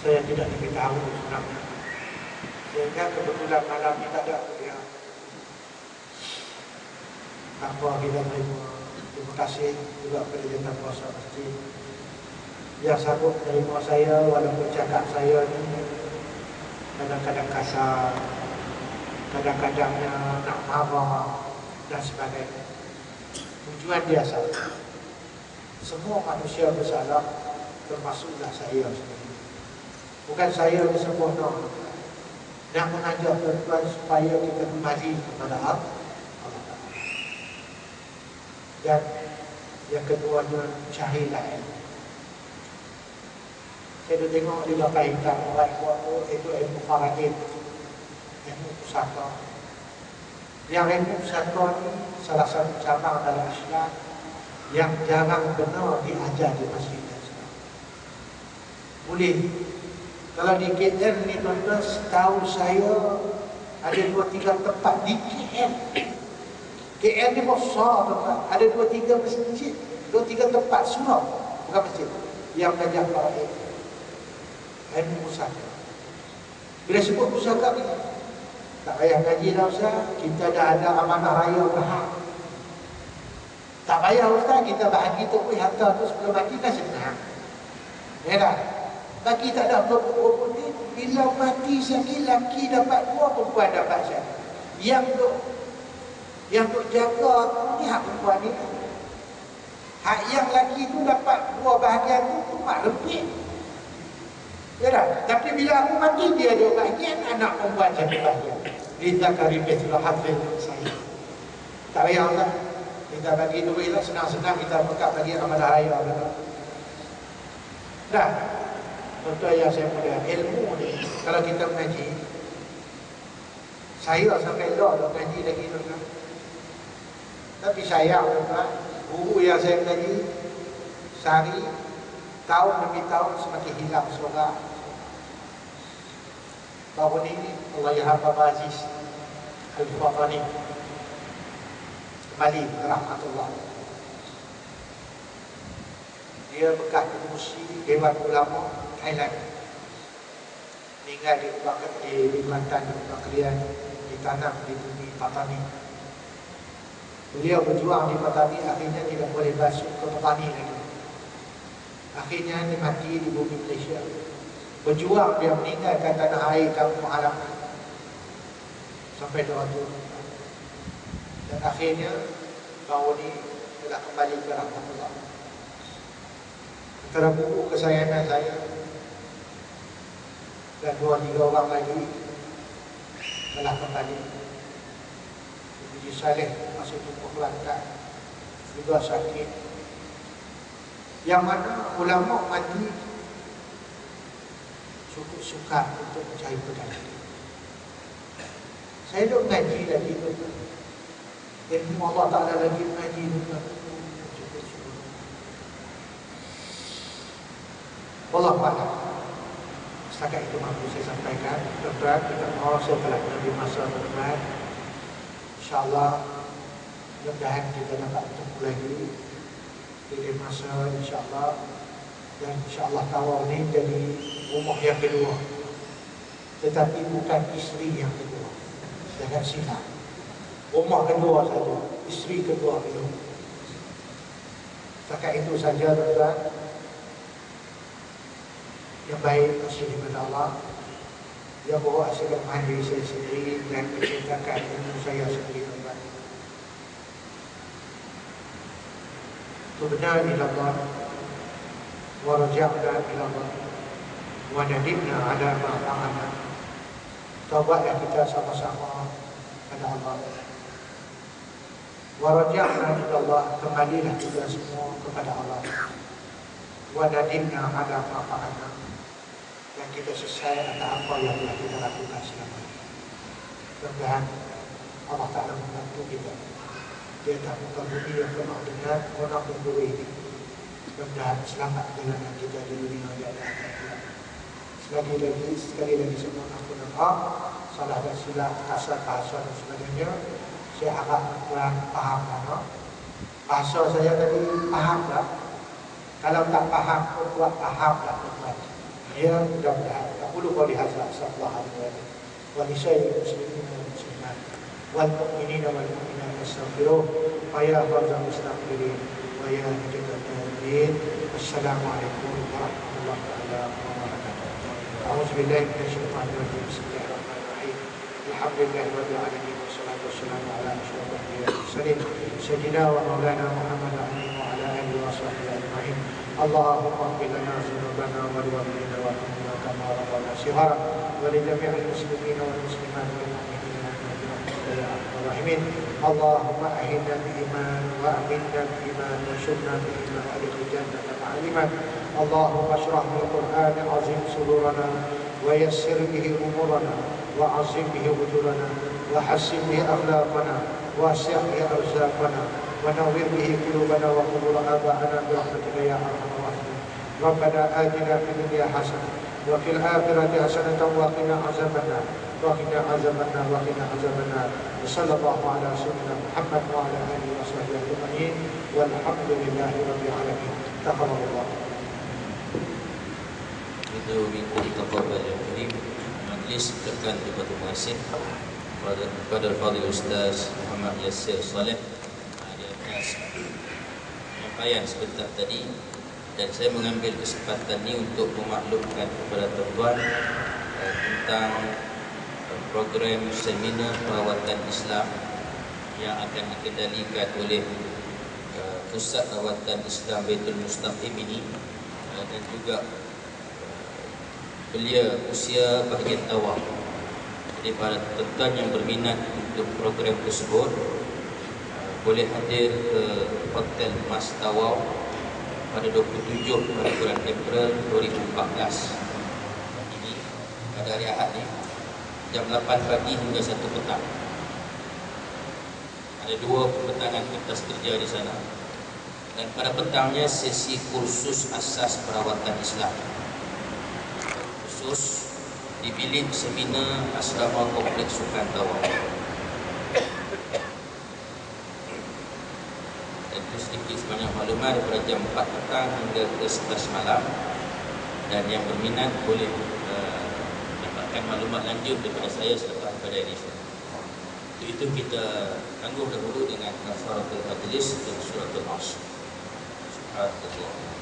saya tidak diberitahu sebenarnya, sehingga kebetulan malam ini tak ada beliau. Tanpa kita terima kasih juga kepada Jemaah Puasa Masjid yang sanggup menerima saya walaupun cakap saya ini kadang-kadang kasar, kadang-kadangnya nak marah dan sebagainya. Tujuan dia sama. Semua manusia bersalah, termasuklah saya sendiri. Bukan saya yang sempurna. Nak mengajak tuan-tuan supaya kita kembali kepada Allah. Dan yang keduanya, carilah ilmu. Saya dah tengok di belakang hitam orang buat itu ilmu faraid, ilmu pusaka. Yang ilmu pusaka ini salah satu cabang dalam Islam yang jarang benar diajar di masjid Islam. Boleh. Kalau di KL ni tuan-tuan, setahu saya ada 2-3 tempat di KL. KL ni besar tuan-tuan. Ada 2-3 masjid, 2-3 tempat surau, bukan masjid, yang mengajar faraid, ilmu pusaka. Bila sebut pusaka ni, tak payah ngaji dah Ustaz, kita dah ada amanah raya Berhad. Tak payah Ustaz, kita bahagi tu harta tu sebelum mati kan senang. Ya tak? Bagi tak ada apa-apa ni, bila mati sakit, laki dapat 2, perempuan dapat 1. Yang duk jaga ni hak perempuan ni. Hak yang laki tu dapat 2 bahagian tu mak lebih. Ya tak? Tapi bila aku mati, dia 2 bahagian, anak perempuan 1 bahagian. Lidzakari mithlu hadzil unsayyain. Tak payah Allah. Kita bagi duit lah, senang-senang kita buka bagi amal raya. Dah. Contoh yang saya mulia, ilmu ni kalau kita mengaji, saya sampai dah mengaji lagi tuan-tuan. Tapi sayang tuan-tuan, guru yang saya mengaji sehari, tahun demi tahun semakin hilang suara. Tahun ini Allah Yarham Aziz Al-Fatani kembali ke rahmatullah. Dia bekas pengurusi Dewan Ulama Thailand, meninggal di Kelantan, di Kelantan, ditanam di bumi Patani. Beliau berjuang di Patani, akhirnya tidak boleh masuk ke Patani lagi. Akhirnya dia mati di bumi Malaysia. Berjuang dia meninggalkan tanah air kampung halaman sampai 200. Dan akhirnya bahawa ni telah kembali ke rahmatullah. Antara buku kesayangan saya dan 2-3 orang lagi telah kembali. Haji Saleh masih tumbuh Kelantan, juga sakit. Yang mana ulama mati cukup sukar untuk mencari pegangan. Saya duk ngaji lagi tuan-tuan. Ilmu Allah Ta'ala lagi mengaji tuan-tuan. Wallahu a'lam. Setakat itu mampu saya sampaikan. Tuan-tuan, kita mohon saya telah mengambil masa tuan-tuan. InsyaAllah mudah-mudahan kita dapat bertemu lagi di masa insyaAllah. Dan insyaAllah Tawar ini jadi rumah yang kedua, tetapi bukan isteri yang kedua. Jangan silap, rumah kedua saja, isteri kedua belum. Setakat itu saja tuan-tuan. Yang baik masih daripada Allah. Yang bawa hasilkan mandiri saya sendiri dan menceritakan ilmu saya sendiri tuan-tuan. Itu benar ila Allah wa raja'na ila Allah wa nadimna ala ma fa'alna. Taubatlah kita sama-sama pada Allah. Wa raja'na ila Allah, kembalilah kita semua kepada Allah. Wa nadimna ala ma fa'alna, dan kita selesai atas apa yang telah kita lakukan selama ini. Mudah-mudahan Allah Ta'ala membantu kita di atas muka bumi yang penuh dengan konak dan duri ini. Mudah-mudahan selamat perjalanan kita di dunia dan akhirat. Sekali lagi semua aku nampak salah dan silap, kasar bahasa dan sebagainya. Saya harap tuan faham lah. Bahasa saya tadi faham tak? Kalau tak faham pun buat faham lah tuan. Ya, mudah-mudahan. Tak perlu kau lihat sallallahu alaihi wasallam. Wa lisa'il muslimin wal muslimat wal mu'minina wal mu'minat astaghfiruh wa ya fawzal mustaghfirin wa ya najatul mu'minin. Assalamualaikum warahmatullahi wabarakatuh. A'udzu billahi minasyaitonir rajim. Bismillahirrahmanirrahim. Alhamdulillahi rabbil alamin wassalatu wassalamu ala asyrafil anbiya'i wal mursalin sayyidina wa maulana Muhammad wa ala alihi wa sahbihi ajma'in. Allahumma ighfir lana dzunubana wa liwalidayna wa lahumma kama rabbana shighara wa li jami'il muslimina wal muslimat wal mu'minina ya arhamar rahimin. Allahumma ahinna bil iman wa aminna bil iman wa shurna bil iman wa adkhilna jannata ma'al iman. Allahumma shrah bil Qur'an azim sudurana wa yassir bihi umurana wa azim bihi ujurana wa hassin bihi akhlaqana wa asih bihi arzaqana wa nawwir bihi qulubana wa qubur aba'ana bi rahmatika ya arhamar rahimin. Rabbana atina fid dunya hasanah wa fil akhirati hasanatan wa qina azabannar wa qina azabannar wa qina azabannar. Sallallahu ala sayyidina Muhammad wa ala alihi wa sahbihi ajma'in walhamdulillahi rabbil alamin. Taqabbalallah. Itu minta dikabul yang karim. Majlis ucapkan terima kasih kepada Al-Fadhil Ustaz Muhammad Yassir Saleh di atas penyampaian sebentar tadi, dan saya mengambil kesempatan ini untuk memaklumkan kepada tuan-tuan tentang program seminar perawatan Islam yang akan dikendalikan oleh Pusat Rawatan Islam Baitul Mustaqim ini, dan juga belia usia bahagian awal. Jadi para tuan-tuan yang berminat untuk program tersebut boleh hadir ke Hotel Mas Tawau pada 27 bulan April 2014 ini, pada hari Ahad ni, jam 8 pagi hingga 1 petang. Ada 2 pembentangan kertas kerja di sana, dan pada petangnya sesi kursus asas perawatan Islam khusus di bilik seminar Asrama Kompleks Sukan Tawau. Dan itu sedikit sebanyak maklumat daripada jam 4 petang hingga ke 11 malam, dan yang berminat boleh dapatkan maklumat lanjut daripada saya selepas pada ini. Itu kita tangguh dahulu dengan kafaratul majlis dan suratul Asr. Subhanallah.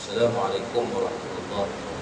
Assalamualaikum warahmatullahi wabarakatuh.